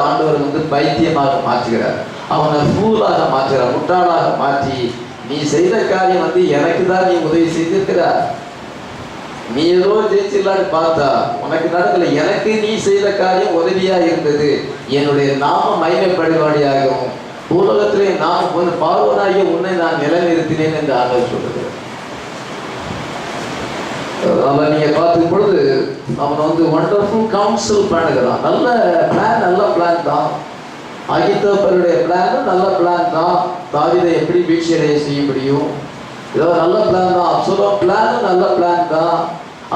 ஆண்டவர் பைத்தியமாக மாற்றுகிறார், அவனை ஃபூலாக மாற்றுகிறார், முட்டாளாக மாற்றி, நீ செய்த காரியம் எனக்கு தான் நீ உதவி செய்திருக்கிறார், நீ ஏதோ ஜெயிச்சிடலான்னு பார்த்தா உனக்கு நடக்கல, எனக்கு நீ செய்த காரியம் உதவியா இருந்தது, என்னுடைய நாம மகிமைப்படுவாடியாகவும் உலகத்திலே நான் பார்வனாகிய உன்னை நான் நிலைநிறுத்தினேன் என்று ஆண்டவர் சொல்றது. நீங்க பார்க்கும் பொழுது அவன் வண்டர்ஃபுல் கவுன்சில் பண்ணுகிறான். நல்ல பிளான் தான். அகித்தோப்பருடைய பிளான் நல்ல பிளான் தான். தாவீதை எப்படி வீழ்ச்சியடைய செய்ய முடியும், ஏதோ நல்ல பிளான் தான். அப்சலோம் பிளானும் நல்ல பிளான் தான்.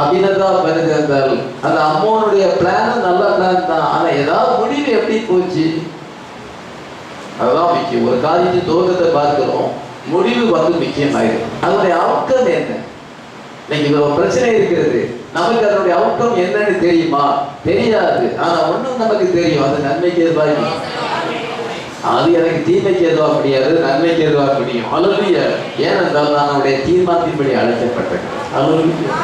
அபினதா பெருதல் அந்த அம்மோனுடைய பிளானும் நல்ல பிளான் தான். ஆனா ஏதாவது முடிவு எப்படி போச்சு, அதுதான் முக்கியம். ஒரு காரியத்தின் துவக்கத்தை பார்க்கிறோம், முடிவு முக்கியமாயிருக்கு. அதனுடைய அவுட்கம் என்ன? இன்னைக்கு ஒரு பிரச்சனை இருக்கிறது, நமக்கு அதனுடைய அவுட்கம் என்னன்னு தெரியுமா? தெரியாது. ஆனா ஒண்ணும் நமக்கு தெரியும், அது நன்மைக்கு எதுவாக, அது எனக்கு தீமைக்கு எதுவாக முடியாது, நன்மைக்கு எதுவாக முடியும். ஹல்லேலூயா. ஏனென்றால் நான் அவருடைய தீர்மானத்தின்படி அழைக்கப்பட்டேன். ஹல்லேலூயா.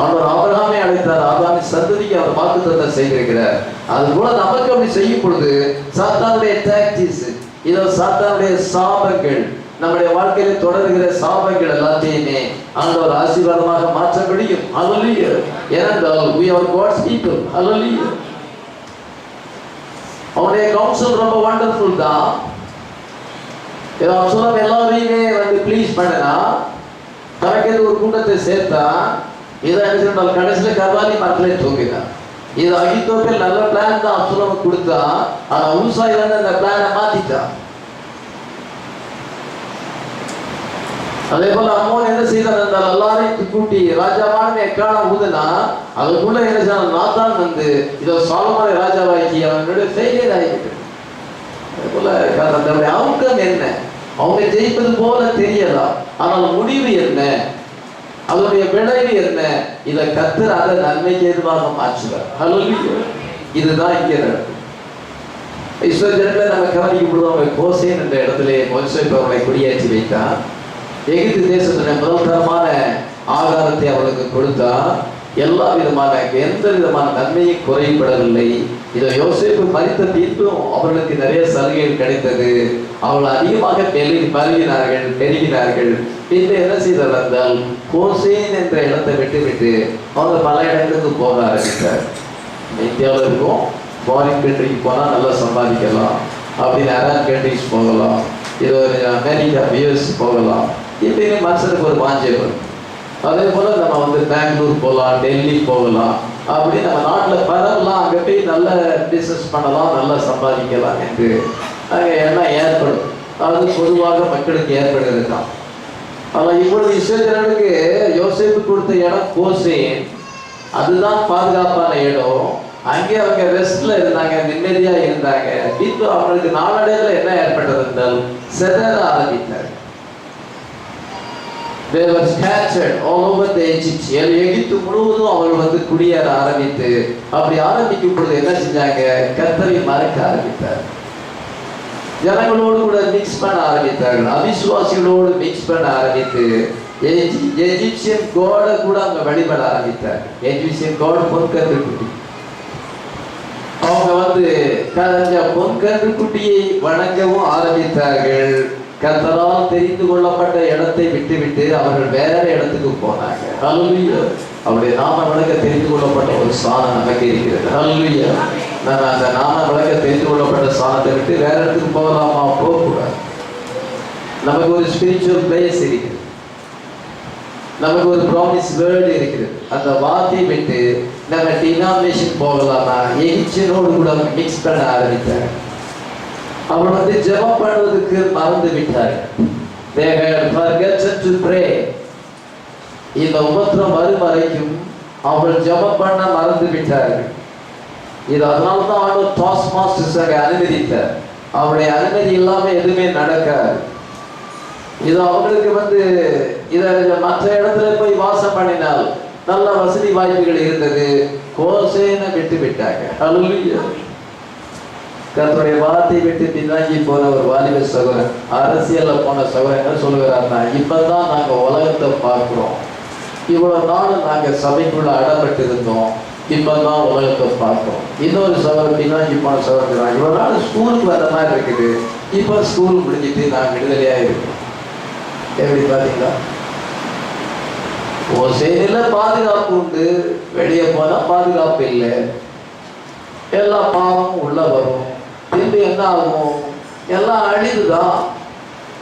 அவர் ஆபிரகாமை அழைத்தார், ஆபிரகாமின் சந்ததிக்கு அவர் வாக்குத்தத்தம் செய்திருக்கிறார். அது போல நமக்கு அப்படி செய்யும் பொழுது சாத்தானுடைய டாக்டிக்ஸ், இதோ சாத்தானுடைய சாபங்கள், நம்முடைய வாழ்க்கையில தொடர்கிற சாபங்கள் எல்லாத்தையுமே ஆண்டவர் ஆசீர்வாதமாக மாற்ற முடியும். ஹல்லேலூயா. ஏனென்றால் we are God's people. ஹல்லேலூயா. அவருடைய கவுன்சில் ரொம்ப வண்டர்ஃபுல் தான். சொல்ல எல்லாரையுமே ப்ளீஸ் பண்ணனா, தனக்கு ஒரு கூட்டத்தை சேர்த்தா, இதை என்ன கடைசியில் கர்வாலி மரத்திலே தூங்கினார். இது அகித்தோப்பேல் நல்ல பிளான் தான் அப்சலோமுக்கு கொடுத்தா, ஆனா உசாய் அந்த பிளானை மாத்திட்டான். அதே போல அம்மோன் என்ன செய்தான் என்றால் எல்லாரையும் கூட்டி ராஜாவான எக்காலம் ஊதுனா, அதுக்குள்ள என்ன செய்ய நாத்தான் இதோ சாலமோனை ராஜாவாக்கி அவனுடைய ஃபெயிலியர் ஆகிட்டு. அதே போல அதனுடைய அவுட்கம் என்ன, அவங்க ஜெயிப்பது போல தெரியலாம், ஆனால் முடிவு என்ன, அதனுடைய விளைவு என்ன, இதை கர்த்தர் அதை நன்மைக்கு எதுவாக மாற்றுவார். ஹல்லேலூயா. இதுதான் இங்கே நடக்கும். இஸ்ரவேல் ஜனங்களை நம்ம கவனிக்கும் பொழுது அவங்க கோசேன் என்ற இடத்திலே மோசே அவர்களை குடியேற்றி வைத்தார். எகிப்து தேசத்துடைய முதல் தரமான ஆகாரத்தை அவர்களுக்கு கொடுத்தா, எல்லா விதமான எந்த விதமான நன்மையும் குறைபடவில்லை. இதோ யோசேப்பு மரித்த பின்பும் அவர்களுக்கு நிறைய சலுகைகள் கிடைத்தது. அவர்கள் அதிகமாக பெருகினார்கள். பின்பு என்ன செய்தார்கள் என்றால், கோசேன் என்ற இடத்தை விட்டு அவங்க பல இடங்களுக்கு போக ஆரம்பித்தார். இந்தியாவில் இருக்கும், ஃபாரின் கண்ட்ரிக்கு போனால் நல்லா சம்பாதிக்கலாம், அப்படின்னு அரேபிக் கண்ட்ரிஸ் போகலாம், இது அமெரிக்கா யூஎஸ் போகலாம், இப்படின்னு மனுஷனுக்கு ஒரு வாஞ்சை வரும். அதே போல் நம்ம பெங்களூர் போகலாம், டெல்லி போகலாம், அப்படி நம்ம நாட்டில் பரவலாம், அங்கே போய் நல்ல பிஸ்னஸ் பண்ணலாம், நல்லா சம்பாதிக்கலாம் என்று அங்கே எண்ணம் ஏற்படும். அது பொதுவாக மக்களுக்கு ஏற்படுகிறது தான். ஆனால் இப்பொழுது இஸ்ரவேலர்களுக்கு யோசேப்பு கொடுத்த இடம் கோசேன், அதுதான் பாதுகாப்பான இடம். அங்கே அவங்க ரெஸ்ட்ல இருந்தாங்க, நிம்மதியா இருந்தாங்க. இப்போ அவங்களுக்கு நாளடைவில் என்ன ஏற்பட்டது என்றால் சிதற ஆரம்பித்தார். They were scattered all over the Egypt. எகிப்து முழுவதும் அவர்கள் குடியேற ஆரம்பித்து, அப்படி ஆரம்பிக்கும் பொழுது என்ன செஞ்சாங்க, கர்த்தரை மறக்க ஆரம்பித்தார். ஜனங்களோடு கூட மிக்ஸ் பண்ண ஆரம்பித்தார்கள், அவிசுவாசிகளோடு மிக்ஸ் பண்ண ஆரம்பித்து எஜிப்சியன் கோடை கூட அவங்க வழிபட ஆரம்பித்தார். எஜிப்சியன் கோடு பொன்கன்று குட்டி. அவங்க பொன்கன்று குட்டியை வணங்கவும் ஆரம்பித்தார்கள். கர்த்தரால் தெரிந்து கொள்ளப்பட்ட இடத்தை விட்டு அவர்கள் வேற இடத்துக்கு போனாங்க. ஹல்லேலூயா. அவருடைய நாம விளக்க தெரிந்து கொள்ளப்பட்ட ஒரு ஸ்தானம் நமக்கு இருக்கிறது. ஹல்லேலூயா. நம்ம அந்த நாம விளக்க தெரிந்து கொள்ளப்பட்ட ஸ்தானத்தை விட்டு வேற இடத்துக்கு போகலாமா? போகக்கூடாது. நமக்கு ஒரு ஸ்பிரிச்சுவல் பிளேஸ் இருக்குது, நமக்கு ஒரு ப்ராமிஸ் வேர்டு இருக்கிறது. அந்த வார்த்தையை விட்டு நம்ம டினாமினேஷன் போகலாமா? எகிப்சியனோடு கூட மிக்ஸ் பண்ண ஆரம்பித்தார். அவர் ஜெபம் பண்ணுவதற்கு மறந்து விட்டார். They had forgotten to pray. இந்த உபத்திரம் வரும் வரைக்கும் அவர்கள் ஜெபம் பண்ண மறந்து விட்டார்கள். இது அதனால தான் ஆண்டவர் டாஸ் மாஸ்டர்ஸ் அனுமதித்தார். அவருடைய அனுமதி இல்லாமல் எதுவுமே நடக்காது. இது அவங்களுக்கு இதை மற்ற இடத்துல போய் வாசம் பண்ணினால் நல்ல வசதி வாய்ப்புகள் இருந்தது. கோசேனை விட்டு விட்டாங்க. ஹல்லேலூயா. கர்த்தருடைய வார்த்தை விட்டு பின்னாங்கி போன ஒரு வாலிப சகோதரன், அரசியல்ல போன சகோதரன் என்ன சொல்லுகிறார்னா, இப்பதான் நாங்க உலகத்தை பார்க்கிறோம், இவ்வளவு நாள் நாங்க சபைக்குள்ள அடப்பட்டு இருந்தோம், இப்பதான் உலகத்தை பார்க்கிறோம். இன்னொரு சகோதரன் பின்னாங்கி போன சகோதரன், இவ்வளவு நாள் ஸ்கூலுக்கு வந்த மாதிரி இருக்குது, இப்ப ஸ்கூல் முடிஞ்சிட்டு நான் விடுதலையா இருக்கோம். எப்படி பாத்தீங்களா? ஒரு செய்தியில பாதுகாப்பு உண்டு, வெளியே போனா பாதுகாப்பு இல்லை, எல்லா பாவமும் உள்ள வரும், திரும்பி என்ன ஆகும், எல்லாம் அழிவுதான்.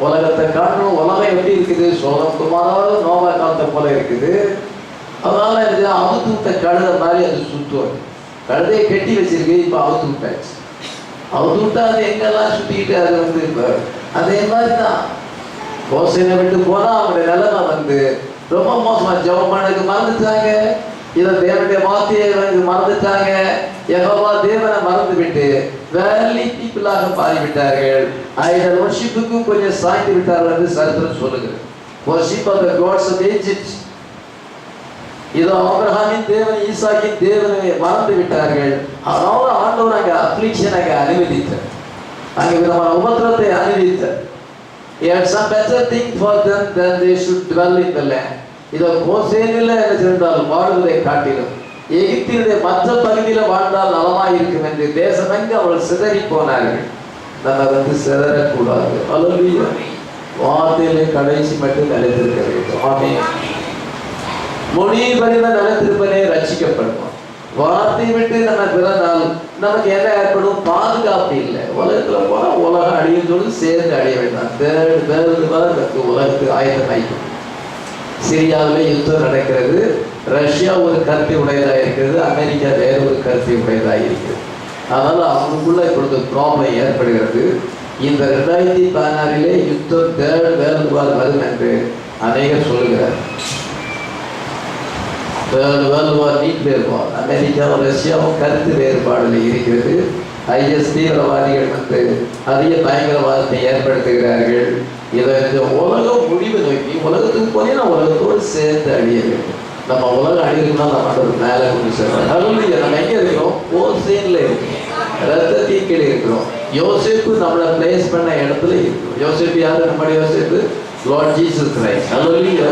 உலகத்தை காட்டணும். உலகம் எப்படி இருக்குது? சோதம் குமாராவது நோவா காலத்தை போல இருக்குது. அதனால அவுத்து விட்ட கழுத மாதிரி அது சுற்றுவாங்க. கழுதையை கட்டி வச்சிருக்கு, இப்போ அவுத்து விட்டாச்சு. அவுத்து விட்டா அது எங்கெல்லாம் சுத்திக்கிட்டு அது இப்போ அதே மாதிரி தான். கோசேனை விட்டு போனா அவங்களுடைய நிலைமை ரொம்ப மோசமா. ஜெபம் பண்ணதுக்கு மறந்துட்டாங்க, இதை தேவனுடைய வார்த்தையை மறந்துட்டாங்க, யெகோவா தேவனை மறந்து விட்டு வேலி பீப்புளாக மாறிவிட்டார்கள். ஐடல் வர்ஷிப்புக்கும் கொஞ்சம் சாய்ந்து விட்டார்கள் என்று சரித்திரம் சொல்லுகிறது. Worship of the gods of Egypt. இதோ ஆபிரகாமின் தேவன், ஈசாக்கின் தேவனை மறந்து விட்டார்கள். அதனால ஆண்டவர் அங்கே அப்ளிகேஷன் அனுமதித்தார், அங்கே விதமான உபத்திரத்தை அனுமதித்தார். He had some better thing for them than they should dwell in the land. இதோ கோசேனில் என்ன சென்றால் வாழ்வதை காட்டிலும் எகிப்தினுடைய மற்ற பகுதியில் வாழ்ந்தால் நலமாய் இருக்கும் என்று தேசமெங்கு அவர்கள் சிதறி போனார்கள். நம்ம சிதறக்கூடாது. ஹல்லேலூயா. வார்த்தையிலே கடைசி மட்டும் நிலைத்திருக்க வேண்டும். ஆமென். மொழிபடின நிலைத்திருப்பனே ரட்சிக்கப்படுவோம். வார்த்தை விட்டு நம்ம பிறந்தால் நமக்கு என்ன ஏற்படும்? பாதுகாப்பு இல்லை. உலகத்துல போனா உலகம் அழியும் சொல்லி சேர்ந்து அழிய வேண்டாம். உலகத்துக்கு ஆயத்தமாயிக்கும். சிரியாவில் யுத்தம் நடக்கிறது. ரஷ்யா ஒரு கருத்தை உடையதாக இருக்கிறது, அமெரிக்கா வேற ஒரு கருத்தை உடையதாக இருக்கிறது. அதனால அவங்களுக்குள்ள இப்பொழுது ப்ராப்ளம் ஏற்படுகிறது. இந்த 2016 யுத்தம் தேர்ட் வேர்ல்டு வார் வரும் என்று அநேகர் சொல்லுகிறார். தேர்ட் வேர்ல்டு வார் நீட் வேறுபாடு. அமெரிக்காவும் ரஷ்யாவும் கருத்து வேறுபாடுல இருக்கிறது. ஐஎஸ் தீவிரவாதிகள் அதிக பயங்கரவாதத்தை ஏற்படுத்துகிறார்கள். இதை உலகம் முடிவு நோக்கி உலகத்துக்கு போய் நான் உலகத்தோடு சேர்ந்து அழிய வேண்டும். நம்ம உலகம் அழிவுனா நம்ம மேலே கொண்டு சேர்றோம். நம்ம எங்கே இருக்கிறோம்? கோசேன்ல இருக்கிறோம், ரத்தத்தின் கீழே இருக்கிறோம். யோசேப்பு நம்மளை பிளேஸ் பண்ண இடத்துல இருக்கிறோம். யோசேப்பு யாரு? நம்முடைய யோசேப்பு லார்ட் ஜீசஸ் கிரைஸ்ட். ஹல்லேலூயா.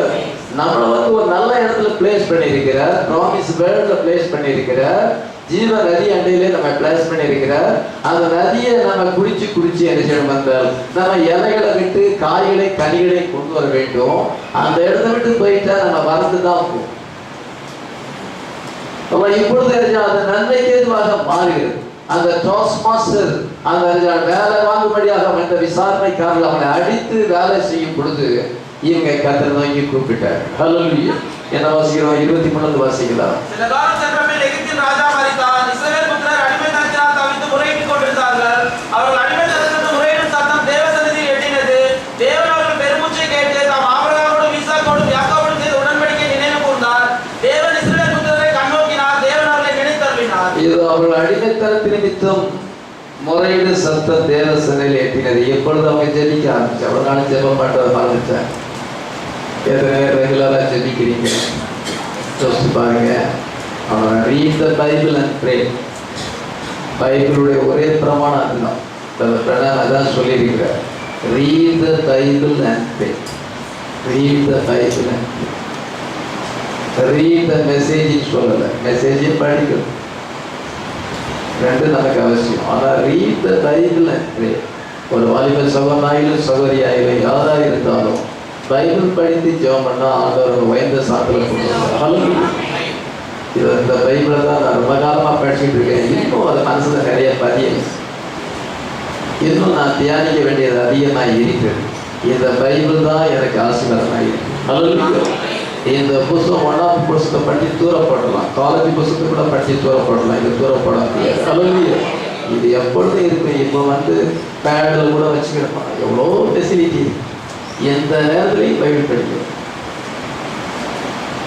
நம்மளை வந்து ஒரு நல்ல இடத்துல பிளேஸ் பண்ணியிருக்கிறார், ப்ராமிஸ் வேர்ல்ட்ல பிளேஸ் பண்ணியிருக்கிறார், ஜீவ நதி அண்டையிலே நம்ம பிளேஸ் பண்ணியிருக்கிறார். அந்த நதியை நம்ம குடிச்சு என்ன செய்யணும் என்றால் நம்ம இலைகளை விட்டு காய்களை கனிகளை கொண்டு வர வேண்டும். அந்த இடத்த விட்டு போயிட்டா நம்ம மறந்து தான் போகும். இப்பொழுது அது நன்மைக்கு ஏதுவாக மாறுகிறது. அந்த டாஸ் மாஸ்டர் அந்த வேலை வாங்கும்படியாக வந்த விசாரணைக்காரர்கள் அவனை அடித்து வேலை செய்யும் பொழுது இவங்க கர்த்தரை நோக்கி கூப்பிட்டார். ஹல்லேலூயா. என்ன வாசிக்கிறோம்? 23 வாசிக்கலாம். சில காலம் சென்ற பின் எகிப்தின் ராஜா மரித்தான். இஸ்ரவேல் புத்திரர் அடிமைத்தனத்தினால் தவித்து முறையிட்டுக் கொண்டிருந்தார்கள். அவர்கள் அடிமைத்தனத்திலிருந்து முறையிடும் சத்தம் தேவ சந்நிதியில் எட்டினது. தேவன் அவர்கள் பெருமூச்சை கேட்டு தாம் ஆபிரகாமோடும் ஈசாக்கோடும் யாக்கோபோடும் செய்த உடன்படிக்கையை நினைவு கூர்ந்தார். தேவன் இஸ்ரவேல் புத்திரரை கண்ணோக்கினார். தேவன் அவர்களை நினைத்தருளினார். இது அவர்கள் அடிமைத்தனத்தின் நிமித்தம் முறையீடு சத்தம் தேவ சந்நிதியில் எட்டினது. எப்பொழுது அவங்க ஜெபிக்க ஆரம்பிச்சு அவ்வளவு நாள் ஜெபம் பண்றதை ஆரம்பிச்சாங்க. எத்தனை ரெகுலரா ஜெபிக்கிறீங்க யோசிச்சு பாருங்க. அவன் read the Bible and pray. பைபிளுடைய ஒரே பிரமாணம் அதுதான். பிரணாம் அதான் சொல்லியிருக்கிறார். Read the Bible and pray. Read the Bible and pray. Read the மெசேஜின்னு சொல்லலை, மெசேஜையும் படிக்கணும். ரெண்டு நமக்கு அவசியம். ஆனால் read the Bible and pray. ஒரு வாலிப சகோதராயிலும் சகோதரியாயிலும் யாராக இருந்தாலும் பைபிள் படித்து ஜெபம் பண்ணா ஆண்டவர் உயர்ந்த சாத்திரம் கொடுப்பார். இது இந்த பைபிளை தான் நான் ரொம்ப காலமாக படிச்சுட்டு இருக்கேன். இன்னும் அது மனசுல நிறைய பதியம், இன்னும் நான் தியானிக்க வேண்டியது அதிகமாக இருக்கிறது. இந்த பைபிள் தான் எனக்கு ஆசீர்வாதமாக இருக்கு. இந்த புஸ்தகம் 1ஆம் புஸ்தகத்தை படித்து தூரப்படலாம், காலேஜ் புஸ்தகத்தை கூட படித்து தூரப்படலாம். இது தூரப்பட முடியாது. இது எப்பொழுதும் இருக்கும். இப்போ வந்து பேடில் கூட வச்சுக்கிடலாம். எவ்வளோ ஃபெசிலிட்டி, எந்த நேரத்துலையும் பைபிள் படிக்கும்.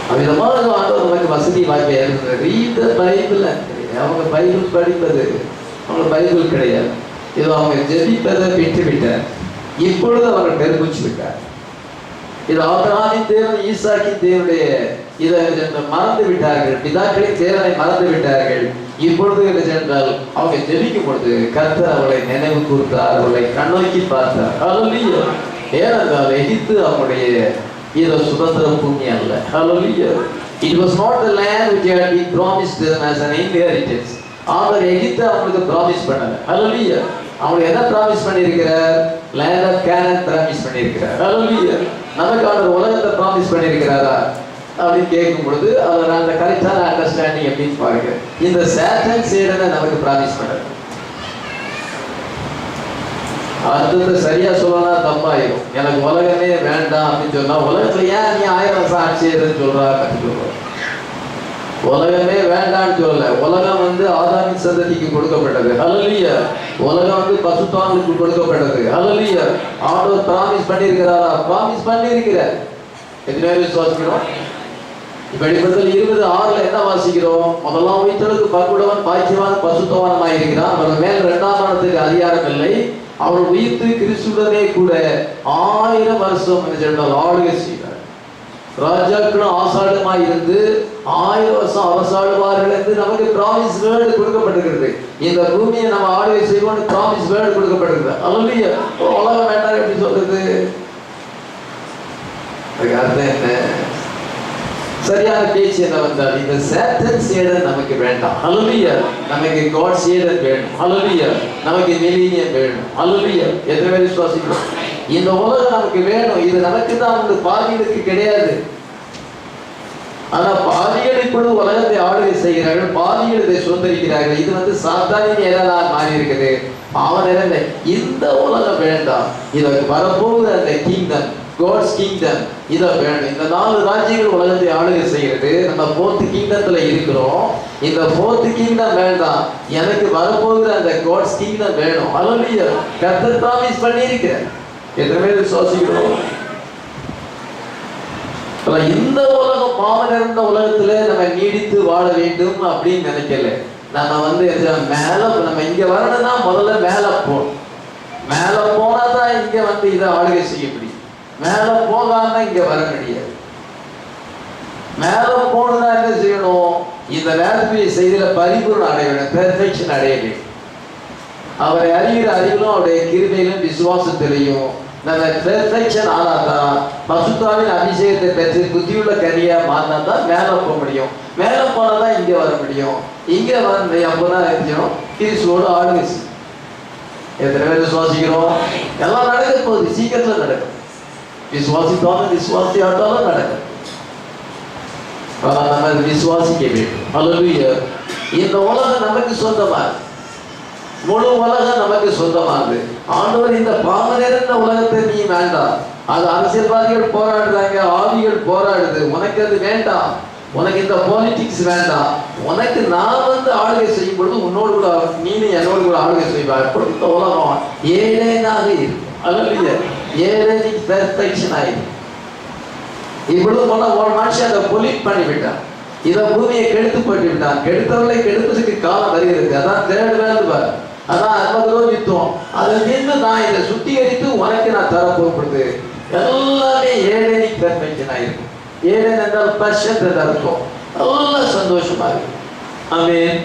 அவ்விதமாக ஆண்டவர் நமக்கு வசதி வாய்ப்பு இருந்தது. Read the Bible. அவங்க பைபிள் படிப்பது அவங்க பைபிள் கிடையாது. இது அவங்க ஜெபிப்பதை விட்டு விட்டார். இப்பொழுது அவர்கள் பெருமூச்சு விட்டார். இது ஆபிரகாமின் தேவன் ஈசாக்கின் தேவனுடைய இதை மறந்து விட்டார்கள். பிதாக்களின் தேவனை மறந்து விட்டார்கள். இப்பொழுது என்ன சென்றால் அவங்க ஜெபிக்கும் பொழுது கர்த்தர் அவர்களை நினைவு கூர்ந்தார், அவர்களை கண்ணோக்கி பார்த்தார். ஹல்லேலூயா. ஏனென்றால் எகிப்து அவருடைய இது சுதந்திர பூமி அல்ல. ஹல்லேலூயா. It was not the land which had been promised them as an inheritance. அவர் எகிப்து அவங்களுக்கு ப்ராமிஸ் பண்ணல. ஹல்லேலூயா. அவங்க என்ன ப்ராமிஸ் பண்ணியிருக்கிறார்? லேண்ட் ஆஃப் கானான் ப்ராமிஸ் பண்ணியிருக்கிறார். ஹல்லேலூயா. நமக்கு அவர் உலகத்தை ப்ராமிஸ் பண்ணியிருக்கிறாரா அப்படின்னு கேட்கும் பொழுது அவர் அந்த கரெக்டான அண்டர்ஸ்டாண்டிங் எப்படின்னு பாருங்க. இந்த சாட்டன் சேடனை நமக்கு ப்ராமிஸ் பண்ணல. அர்த்தத்தை சரியா சொல்லலாம் தப்பாயிரும். எனக்கு உலகமே வேண்டாம் அப்படின்னு சொன்னா உலகத்துல ஏன் நீ 1000 வருஷம் ஆட்சி செய்யறதுன்னு சொல்றா கற்றுக்கொள்ற. உலகமே வேண்டான்னு சொல்லல. உலகம் வந்து ஆதாமின் சந்ததிக்கு கொடுக்கப்பட்டது. ஹல்லேலூயா. உலகம் வந்து பசுத்தானுக்கு கொடுக்கப்பட்டது. ஹல்லேலூயா. ஆண்டவர் ப்ராமிஸ் பண்ணியிருக்கிறாரா? ப்ராமிஸ் பண்ணியிருக்கிறார். எத்தனை விசுவாசிக்கிறோம்? வெளிப்படுத்தல் 20:6 என்ன வாசிக்கிறோம்? முதலாம் உயிர்த்தெழுக்கு பங்குள்ளவன் பாக்கியவான் பசுத்தவானமாய் இருக்கிறான். அவர்கள் மேல் 2ஆம் மரணத்துக்கு அதிகாரம் இல்லை. அவர் உயிர்த்து கிறிஸ்துடனே கூட 1000 வருஷம் ஆளுகை செய்வார். ராஜாக்களும் ஆசாடுமாய் இருந்து 1000 வருஷம் அரசாடுவார்கள் என்று நமக்கு ப்ராமிஸ் வேர்டு கொடுக்கப்பட்டிருக்கிறது. இந்த பூமியை நம்ம ஆளுகை செய்வோம்னு ப்ராமிஸ் வேர்டு கொடுக்கப்பட்டிருக்கிறது. ஹல்லேலூயா. உலகம் வேண்டாம் எப்படி சொல்றது? அதுக்கு அர்த்தம் என்ன? சரியான பேச்சு என்ன வந்தால் இந்த சாட்டன் சேடன் நமக்கு வேண்டாம். ஹல்லேலூயா. நமக்கு காட் சேடன் வேணும். ஹல்லேலூயா. நமக்கு மில்லினியம் வேணும். ஹல்லேலூயா. எத்தனை பேர் விசுவாசிக்கிறோம்? இந்த உலகம் நமக்கு வேணும். இது நமக்கு தான், வந்து பாவிகளுக்கு கிடையாது. ஆனா பாவிகள் இப்பொழுது உலகத்தை ஆளுகை செய்கிறார்கள், பாவிகள் இதை சுதந்திரிக்கிறார்கள். இது வந்து சாத்தானின் நிழலாக மாறி இருக்குது. அவன் நிழல் இந்த உலகம் வேண்டாம். இதற்கு வரப்போகுது அந்த கிங்டம், God's kingdom. இதை வேணும். இந்த 4 ராஜ்யங்கள் உலகத்தை ஆளுகை செய்கிறது. நம்ம 4th kingdomத்துல இருக்கிறோம். இந்த 4th kingdom வேண்டாம். எனக்கு வரப்போகிற அந்த God's kingdom வேணும். ஹல்லேலூயா. கர்த்தர் ப்ராமிஸ் பண்ணியிருக்கிறார். எத்தனை பேர் விசுவாசிக்கிறோம்? இந்த உலகம் பாவம் நிறைந்த உலகத்துல நம்ம நீடித்து வாழ வேண்டும் அப்படின்னு நினைக்கல. நம்ம வந்து மேல நம்ம இங்க வரணும்னா முதல்ல மேல போகணும். மேல போனாதான் இங்க வந்து இதை ஆளுகை செய்ய முடியும். மேல போகாம இங்க வர முடியாது. மேல போனதா என்ன செய்யணும்? இந்த நேரத்துக்கு செய்தியில பரிபூர்ணம் அடைய வேண்டும், பெர்ஃபெக்ஷன் அடைய வேண்டும். அவரை அறிகிற அறிவிலும் அவருடைய கிருபையிலும் விசுவாசத்திலையும் நம்ம பெர்ஃபெக்ஷன் ஆனாதான், பசுத்தாவின் அபிஷேகத்தை பெற்று புத்தியுள்ள கனியா மாறினா தான் மேலே போக முடியும். மேலே போனால் தான் இங்கே வர முடியும். இங்கே வந்து அப்போதான் இருக்கணும் கிறிஸ்துவோடு ஆளுகை. எத்தனை பேர் விசுவாசிக்கிறோம்? எல்லாம் நடக்க போகுது, சீக்கிரத்தில் நடக்கும். விசுவாசித்தாலும் விசுவாசியாட்டாலும் நடக்கும். நம்ம விசுவாசிக்க வேண்டும். அல்லேலூயா. இந்த உலகம் நமக்கு சொந்தமானது, முழு உலகம் நமக்கு சொந்தமானது. ஆண்டவர் இந்த பாவ நிறைந்த உலகத்தை நீ வேண்டாம். அது அரசியல்வாதிகள் போராடுறாங்க, ஆவிகள் போராடுது. உனக்கு அது வேண்டாம். உனக்கு இந்த பாலிடிக்ஸ் வேண்டாம். உனக்கு நான் வந்து ஆளுகை செய்யும் பொழுது உன்னோடு கூட நீனும் என்னோடு கூட ஆளுகை செய்வார். இந்த உலகம் ஏழேனாக இருக்கும். அல்லேலூயா. ஏழேனி பெர்ஃபெக்ஷன் ஆயிடும். இவ்வளவு போல ஒரு மனுஷன் அதை பொலிட் பண்ணிவிட்டான். இதை பூமியை கெடுத்து போட்டு விட்டான். கெடுத்தவர்களை கெடுப்பதற்கு காலம் வருகிறது. அதான் தேர்ட் வேர்ல்டு வார், அதான் அர்மகதோன் யுத்தம். அதை நின்று நான் இதை சுத்திகரித்து உனக்கு நான் தரப்போகிறது. எல்லாமே ஏழேனி பெர்ஃபெக்ஷன் ஆயிருக்கும். ஏழேன் என்றால் பர்ஷன் என்று அர்த்தம். எல்லாம் சந்தோஷமா இருக்கும். ஆமென்.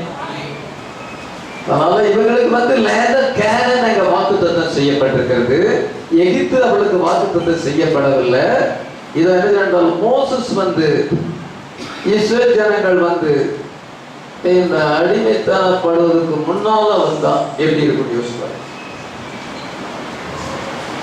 அதனால இவங்களுக்கு வந்து லேண்டர் கேனன் அங்க வாக்குத்தத்தம் செய்யப்பட்டிருக்கிறது. எகிப்து அவளுக்கு வாக்குத்தத்தம் செய்யப்படவில்லை. இதை என்றால் மோசஸ் வந்து இஸ்ரேல் ஜனங்கள் வந்து இந்த அடிமைத்தனப்படுவதற்கு முன்னால வந்தா எப்படி இருக்கும் யோசிப்பாரு.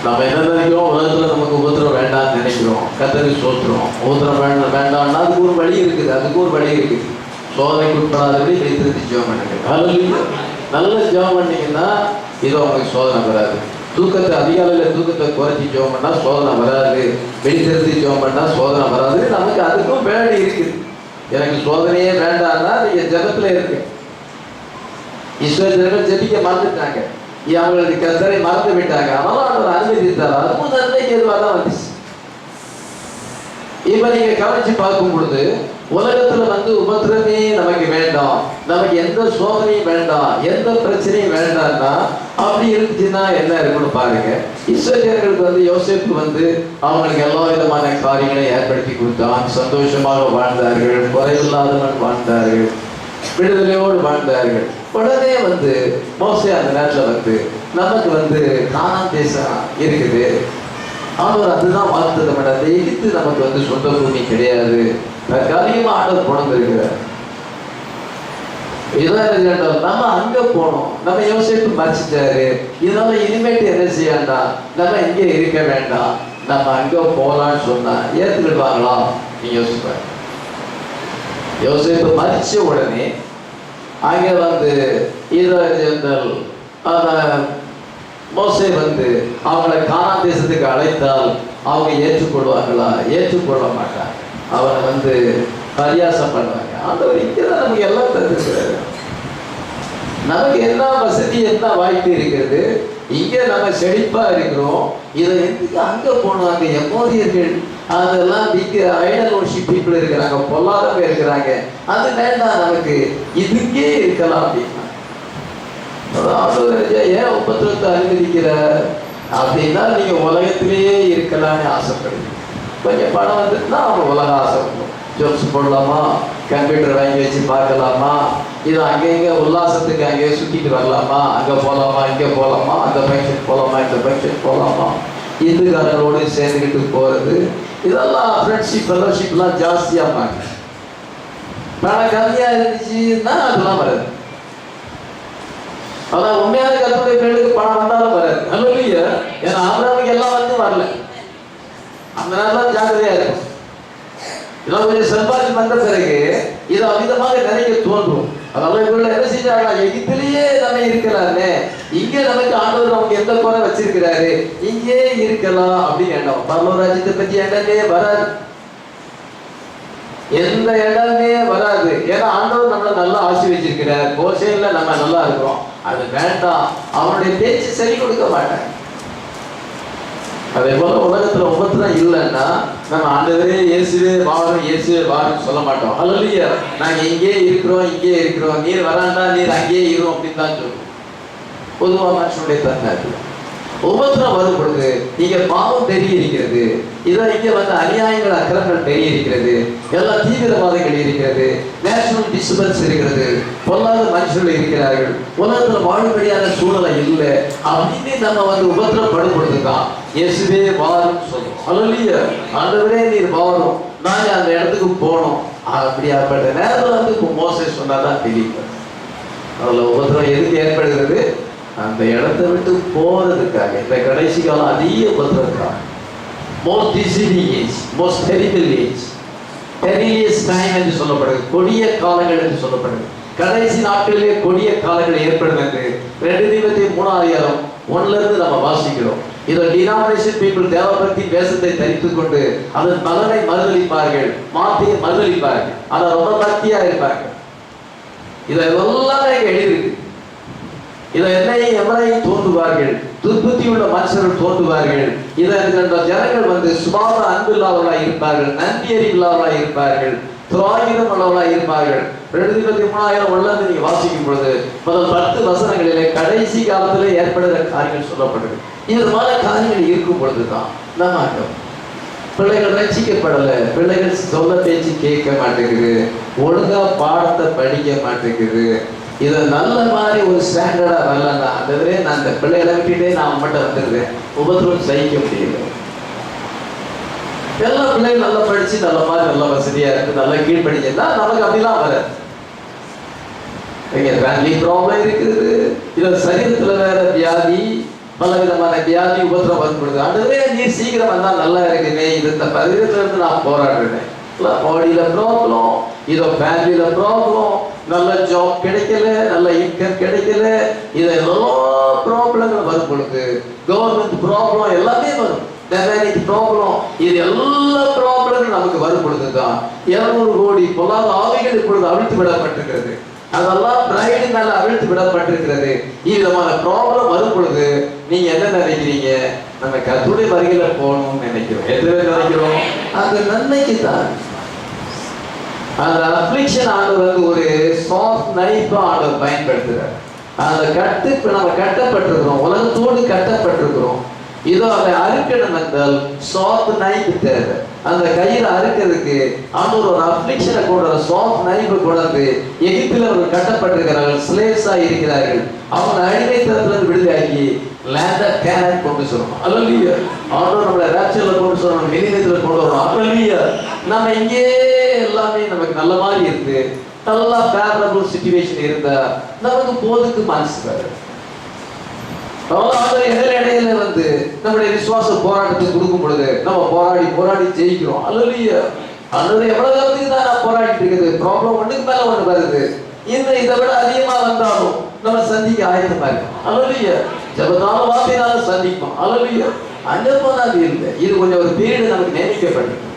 நம்ம என்ன நினைக்கிறோம்? உலகத்துல நமக்கு உபத்திரம் வேண்டாம்னு நினைக்கிறோம். கத்தரி சோத்துறோம். உபத்திரம் வேண்டாம்னா அதுக்கு ஒரு வழி இருக்குது. அதுக்கு ஒரு வழி இருக்குது. சோதனைக்கு உட்படாதபடி வைத்திருந்து ஜெபம் பண்ணுங்க. நல்ல ஜெபம் பண்ணீங்கன்னா இதோ உங்களுக்கு சோதனை வராது. தூக்கத்தை அதிகாலையில் தூக்கத்தை குறைச்சி ஜெபம் பண்ணா சோதனை வராது. வெளித்திருந்து ஜெபம் பண்ணா சோதனை வராது. நமக்கு அதுக்கும் வேலை இருக்குது. எனக்கு சோதனையே வேண்டாம்னா நீங்க ஜெபத்துல இருக்கு. ஈஸ்வரர்கள் ஜெபிக்க மறந்துட்டாங்க. அவங்களுக்கு கத்தரை மறந்து விட்டாங்க. அதனால அவர் அனுமதித்தார். அதுவும் நன்மைக்கு எதுவாக தான் வந்துச்சு. இப்ப நீங்க கவனிச்சு பார்க்கும் பொழுது உலகத்துல வந்து உபத்திரமே நமக்கு வேண்டாம், நமக்கு எந்த சோதனையும் வேண்டாம், எந்த பிரச்சனையும் வேண்டாம்னா அப்படி இருந்துச்சுன்னா என்ன இருக்குன்னு பாருங்க. இஸ்ரவேலர்களுக்கு வந்து யோசேப்பு வந்து அவங்களுக்கு எல்லா விதமான காரியங்களை ஏற்படுத்தி கொடுத்தான். சந்தோஷமாக வாழ்ந்தார்கள், குறைவில்லாதவன் வாழ்ந்தார்கள், விடுதலையோடு வாழ்ந்தார்கள். உடனே வந்து மோசே அந்த நேரத்துல வந்து நமக்கு வந்து கானான் தேசம் இருக்குது, ஆண்டவர் அதுதான் வாக்குத்தத்தம் பண்ணாரு. எகிப்து நமக்கு வந்து சொந்த பூமி கிடையாது, தற்காலிகமா ஆண்டவர் கொண்டு இருக்கிறார். இதான் நம்ம அங்க போனோம். நம்ம யோசிப்பு மறைச்சிட்டாரு. இதனால இனிமேட்டு என்ன செய்யண்டா, நம்ம இங்கே இருக்க வேண்டாம், நம்ம அங்க போலான்னு சொன்னா ஏத்துக்கிடுவாங்களா? நீ யோசிப்பாரு. யோசிப்பு மறிச்ச உடனே அங்க வந்து மோசே வந்து அவங்களை கானான் தேசத்துக்கு அழைத்தால் அவங்க ஏற்றுக்கொள்வாங்களா? ஏற்றுக்கொள்ள மாட்டாங்க. அவனை வந்து பரியாசம் பண்ணுவாங்க. ஆண்டவர் இங்கதான் நமக்கு எல்லாம் தந்துருக்கிறாரு. நமக்கு என்ன வசதி, என்ன வாய்ப்பு இருக்கிறது. இங்க நம்ம செழிப்பா இருக்கிறோம். இதை எதுக்கு அங்க போனோம்? அங்க எமோரியர்கள் அதெல்லாம் ஐடல் வர்ஷிப் பீப்புள் இருக்கிறாங்க, பொல்லாதவங்க இருக்கிறாங்க. அது வேண்டாம், நமக்கு இதுக்கே இருக்கலாம் அப்படின்னா ஏன் உபத்திரத்தை அனுமதிக்கிற அப்படின்னா நீங்க உலகத்திலேயே இருக்கலாம்னு ஆசைப்படுங்க. கொஞ்சம் பணம் வந்துட்டுனா அவங்க உலக ஆசைப்படும். ஜோப்ஸ் போடலாமா, கம்ப்யூட்டர் வாங்கி வச்சு பார்க்கலாமா, இது அங்கங்கே உல்லாசத்துக்கு அங்கேயே சுற்றிட்டு வரலாமா, அங்கே போகலாமா, இங்கே போகலாமா, அந்த ஃபங்க்ஷன் போகலாமா, இந்த ஃபங்க்ஷன் போகலாமா, இந்துக்காரங்களோடு சேர்ந்துக்கிட்டு போகிறது, இதெல்லாம் ஃப்ரெண்ட்ஷிப் ஃபெல்லோஷிப்லாம் ஜாஸ்தியாக பாருங்க. பணம் கம்மியாக இருந்துச்சுன்னா அதெல்லாம் வராது. அதான் உண்மையான கர்த்தருடைய பிள்ளைகளுக்கு பணம் வந்தாலும் வராது. அல்லேலூயா. ஏன்னா ஆபிரகாமுக்கு எல்லாம் வந்து வரல. அந்த நேரம் ஜாக்கிரதையா இருக்கும். இதெல்லாம் கொஞ்சம் செல்வாக்கு வந்த பிறகு இது அமிதமாக நினைக்க தோன்றும். அதனால இவங்க என்ன செஞ்சாங்க, எகிப்திலேயே நம்ம இருக்கலாமே, இங்க நமக்கு ஆண்டவர் நமக்கு எந்த குறை வச்சிருக்கிறாரு, இங்கே இருக்கலாம் அப்படின்னு எண்ணம். பரலோக ராஜ்யத்தை பத்தி எண்ணமே வராது, எந்த இடமே வராது. ஏன்னா ஆண்டவர் நம்மளை நல்லா ஆசீர்வதிச்சிருக்கிறார். கோசேன்ல நம்ம நல்லா இருக்கிறோம். அது வேண்டாம், அவனுடைய பேச்சு சரி கொடுக்க மாட்டாங்க. அதே போல உலகத்துல உபத்திரம் இல்லைன்னா நம்ம ஆண்டவரே இயேசுவே வாழும், இயேசுவே வாழும் சொல்ல மாட்டோம். அல்லேலூயா. நாங்க இங்கே இருக்கிறோம், இங்கே இருக்கிறோம், நீர் வராண்டா நீர் அங்கேயே இருக்கும் அப்படின்னு தான் சொல்லுவோம். பொதுவாக மனுஷனுடைய தன்மை. உபத்திரம் வரும் பொழுது இங்க பாவம் பெருகி இருக்கிறது, இதை இங்க வந்து அநியாயங்கள் அக்கிரமங்கள் பெருகி இருக்கிறது, எல்லா தீவிரவாதங்கள் இருக்கிறது, நேஷனல் டிஸ்டர்பன்ஸ் இருக்கிறது, பொல்லாத மனுஷர்கள் இருக்கிறார்கள், உலகத்துல வாழும்படியான சூழலை இல்லை அப்படின்னு நம்ம வந்து உபத்திரப்படும் பொழுதுதான் இயேசுவே வாரும் சொல்லும். அல்லேலூயா. ஆண்டவரே நீர் வாரும், நாங்க அந்த இடத்துக்கு போனோம். அப்படியாப்பட்ட நேரத்தில் வந்து மோசே சொன்னாதான் தெரியும். அதுல உபத்திரம் எதுக்கு ஏற்படுகிறது? அந்த இடத்தை விட்டு போறதுக்காக. இந்த கடைசி காலம் அதிக உபத்திரக்காக. Most deceiving age, most terrible age, perilous time என்று சொல்லப்படுது, கொடிய காலங்கள் என்று சொல்லப்படுது. கடைசி நாட்களிலே கொடிய காலங்கள் ஏற்படும் என்று 2 தீமோத்தேயு 3:1 நம்ம வாசிக்கிறோம். இதை டினாமினேஷன் பீப்புள் தேவபக்தி வேஷத்தை தரித்துக் கொண்டு அதன் பலனை மறுதளிப்பார்கள், மாத்தியை மறுதளிப்பார்கள், அதை ரொம்ப பக்தியா இருப்பாங்க. இதெல்லாம் இங்க எழுதிருக்கு. இதை என்னையும் எவரையும் தோன்றுவார்கள், துர்புத்தி உள்ள மனுஷர்கள் தோன்றுவார்கள். இதை ஜனங்கள் வந்து சுபாவ அன்பு இல்லாதவர்களாக இருப்பார்கள், நன்றி அறிவு இல்லாதவர்களாக இருப்பார்கள், துராகிதம் உள்ளவர்களாக இருப்பார்கள். 2 தீமோத்தேயு 3:1 நீங்க வாசிக்கும் பொழுது முதல் 10 வசனங்களிலே கடைசி காலத்திலே ஏற்படுகிற காரியங்கள் சொல்லப்படுது. இது மாதிரி காரியங்கள் இருக்கும் பொழுதுதான் நம்ம பிள்ளைகள் ரசிக்கப்படலை, பிள்ளைகள் சொல்ல பேச்சு கேட்க மாட்டேங்குது, ஒழுங்கா பாடத்தை படிக்க மாட்டேங்குது. இதை நல்ல மாதிரி ஒரு ஸ்டாண்டர்டா வரலன்னா அதுவே நான் அந்த பிள்ளைகளை விட்டுட்டே நான் மட்டும் வந்துடுறேன், உபத்திரம் சகிக்க முடியல. எல்லா பிள்ளைகள் நல்லா படிச்சு நல்ல மாதிரி நல்ல வசதியா இருக்கு, நல்லா கீழ்படிச்சா நமக்கு அப்படிலாம் வர ஃபேமிலி ப்ராப்ளம் இருக்குது, இதுல சரீரத்துல வேற வியாதி, பல விதமான வியாதி உபத்திரம் வந்துடுது. அதுவே நீ சீக்கிரம் வந்தா நல்லா இருக்குமே, இது இந்த பரிதத்துல இருந்து நான் போராடுறேன். பாடியில ப்ராப்ளம், இதோ ஃபேமிலியில ப்ராப்ளம், நல்ல ஜாப் கிடைக்கல, நல்ல இன்கம் கிடைக்கல, இது எல்லா ப்ராப்ளங்களும் வரும் பொழுது கவர்மெண்ட் ப்ராப்ளம் எல்லாமே வரும், ப்ராப்ளம், இது எல்லா ப்ராப்ளங்களும் நமக்கு வரும் பொழுதுதான் 200 கோடி பொல்லாத ஆவிகள் இப்பொழுது அவிழ்த்து விடப்பட்டிருக்கிறது. அதெல்லாம் பிரைடு மேல அவிழ்த்து விடப்பட்டிருக்கிறது. விதமான ப்ராப்ளம் வரும் பொழுது நீங்க என்ன நினைக்கிறீங்க? நம்ம கர்த்தருடைய வருகையில போகணும்னு நினைக்கிறோம். எது நினைக்கிறோம்? அந்த நன்மைக்கு தான். அந்த அப்ளிகேஷன் ஆண்டவர் வந்து ஒரு சாஃப்ட் நைஃபா ஆண்டவர் பயன்படுத்துறார். அந்த இப்ப நம்ம கட்டப்பட்டிருக்கிறோம், உலகத்தோடு கட்டப்பட்டிருக்கிறோம். இதோ அதை அறுக்கணும் என்றால் சாஃப்ட் நைஃப் தேவை. அந்த கையில அறுக்கிறதுக்கு ஆண்டவர் ஒரு அப்ளிகேஷனை கொண்டு வர சாஃப்ட் நைஃபை கொண்டு எகிப்தில் அவர்கள் கட்டப்பட்டிருக்கிறார்கள், ஸ்லேவ்ஸா இருக்கிறார்கள். அவங்க அடிமைத்தனத்திலிருந்து விடுதலையாக்கி லேண்ட் ஆஃப் கேனான் கொண்டு சொல்லணும். அல்லேலூயா. ஆண்டவர் நம்மளை ராப்சர்ல கொண்டு சொல்லணும், மினிமேத்துல கொண்டு வரணும். அல்லேலூயா. நம்ம இங்கே எல்லாமே நமக்கு நல்ல மாதிரி இருக்கு, நல்லா ஃபேவரபிள் சிச்சுவேஷன் இருந்தா நமக்கு போதுக்கு மனசு வரும். இடையில வந்து நம்முடைய விசுவாச போராட்டத்துக்கு கொடுக்கும் பொழுது நம்ம போராடி ஜெயிக்கிறோம். அல்லேலூயா. அல்லது எவ்வளவு காலத்துக்கு தான் நான் போராடிட்டு இருக்குது, ப்ராப்ளம் ஒண்ணுக்கு மேல ஒண்ணு வருது, இதை விட அதிகமா வந்தாலும் நம்ம சந்திக்க ஆயத்தமா இருக்கோம். அல்லேலூயா. ஜெபத்தால வார்த்தையினால சந்திப்போம். அல்லேலூயா. அங்க போனாது இல்லை, இது கொஞ்சம் ஒரு பீரியட் நமக்கு நியமிக்கப்பட்டிருக்கு.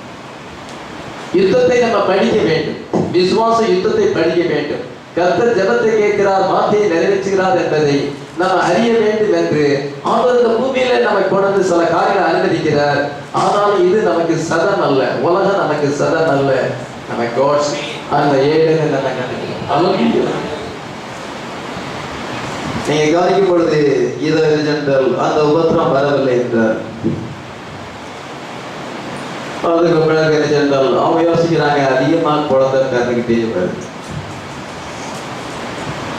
யுத்தத்தை நம்ம படிக்க வேண்டும், விசுவாச யுத்தத்தை படிக்க வேண்டும். கர்த்தர் ஜெபத்தை கேட்கிறார், வார்த்தையை நிறைவேற்றுகிறார் என்பதை நம்ம அறிய வேண்டும் என்று ஆண்டவர் இந்த பூமியில நம்ம கொண்டு சில காரியங்களை அனுமதிக்கிறார். ஆனாலும் இது நமக்கு சதன் அல்ல, உலகம் நமக்கு சதன் அல்ல. நம்ம காட்ஸ் அந்த ஏழுங்க நம்ம கண்டுக்கிறோம். நீங்க கவனிக்கும் பொழுது இதை ஜென்ரல் அந்த உபத்திரம் வரவில்லை என்றார். அதுக்கு பிறகு என்ன ஜென்ரல் அவங்க யோசிக்கிறாங்க, அதிகமாக குழந்தை பிறந்துகிட்டே வருது,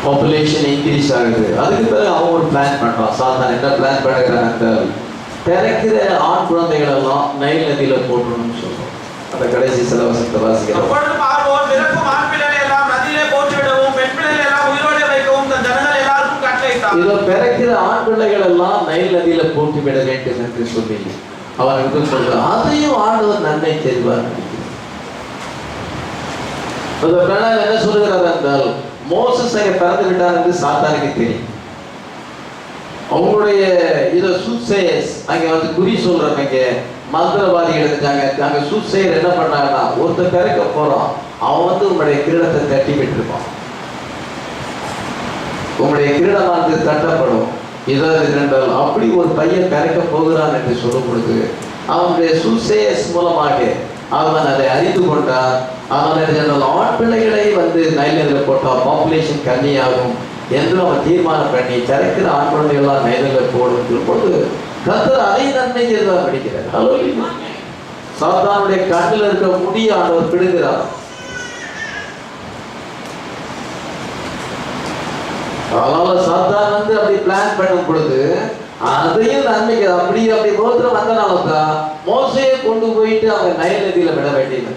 பாப்புலேஷன் இன்க்ரீஸ் ஆகுது. அதுக்கு பிறகு அவங்க ஒரு பிளான் பண்றோம். சாத்தான் என்ன பிளான் பண்ணுறாங்க? பிறக்கிற ஆண் குழந்தைகள் எல்லாம் நைல் நதியில போட்டுறணும்னு சொல்றோம். அந்த கடைசி சில வசனத்தை வாசிக்கிறோம். இதை பிறக்கிற ஆண் பிள்ளைகள் எல்லாம் நைல் நதியில போட்டு விட வேண்டும் என்று சொல்லி அவனுக்கு சொல்றான். அதையும் ஆண்டவர் நன்மை செய்வார். என்ன சொல்லுகிறார் என்றால், மோசஸ் அங்க பிறந்து விட்டார் என்று சாத்தானுக்கு தெரியும். அவங்களுடைய இதை சூட்சேயர்ஸ் அங்க வந்து குறி சொல்றவங்க மந்திரவாதிகள் இருந்தாங்க. அங்க சூட்சேயர் என்ன பண்ணாங்கன்னா, ஒருத்தர் பிறக்க போறான், அவன் வந்து உங்களுடைய கிரீடத்தை தட்டி விட்டுருப்பான், உங்களுடைய கிரீடமானது தட்டப்படும். இதால் அப்படி ஒரு பையன் பிறக்க போகிறான் என்று சொல்லும் பொழுது அவனுடைய சூட்சேயர்ஸ் மூலமாக அவன் அதை அறிந்து கொண்டான். அதனால ஆண் பிள்ளைகளை வந்து நைல் நதியில போட்டா பாப்புலேஷன் கம்மியாகும், என்று அவன் தீர்மானம் பண்ணி கிடைக்கிற ஆண் குழந்தைகள்லாம் நைலில் போடும் போது கர்த்தர் அதை நன்மை செய்ததாக படிக்கிறார். ஹல்லேலூயா. சாத்தானுடைய கண்ணில் இருக்க முடிய ஆண்டவர் பிடுங்கிறார். அதனால சாத்தான் வந்து அப்படி பிளான் பண்ணும் பொழுது அதையும் நன்மைக்கு அப்படி ரோத்துல வந்தனால்தான் மோசையை கொண்டு போயிட்டு அவன் நைல் நதியில விட வேண்டியது.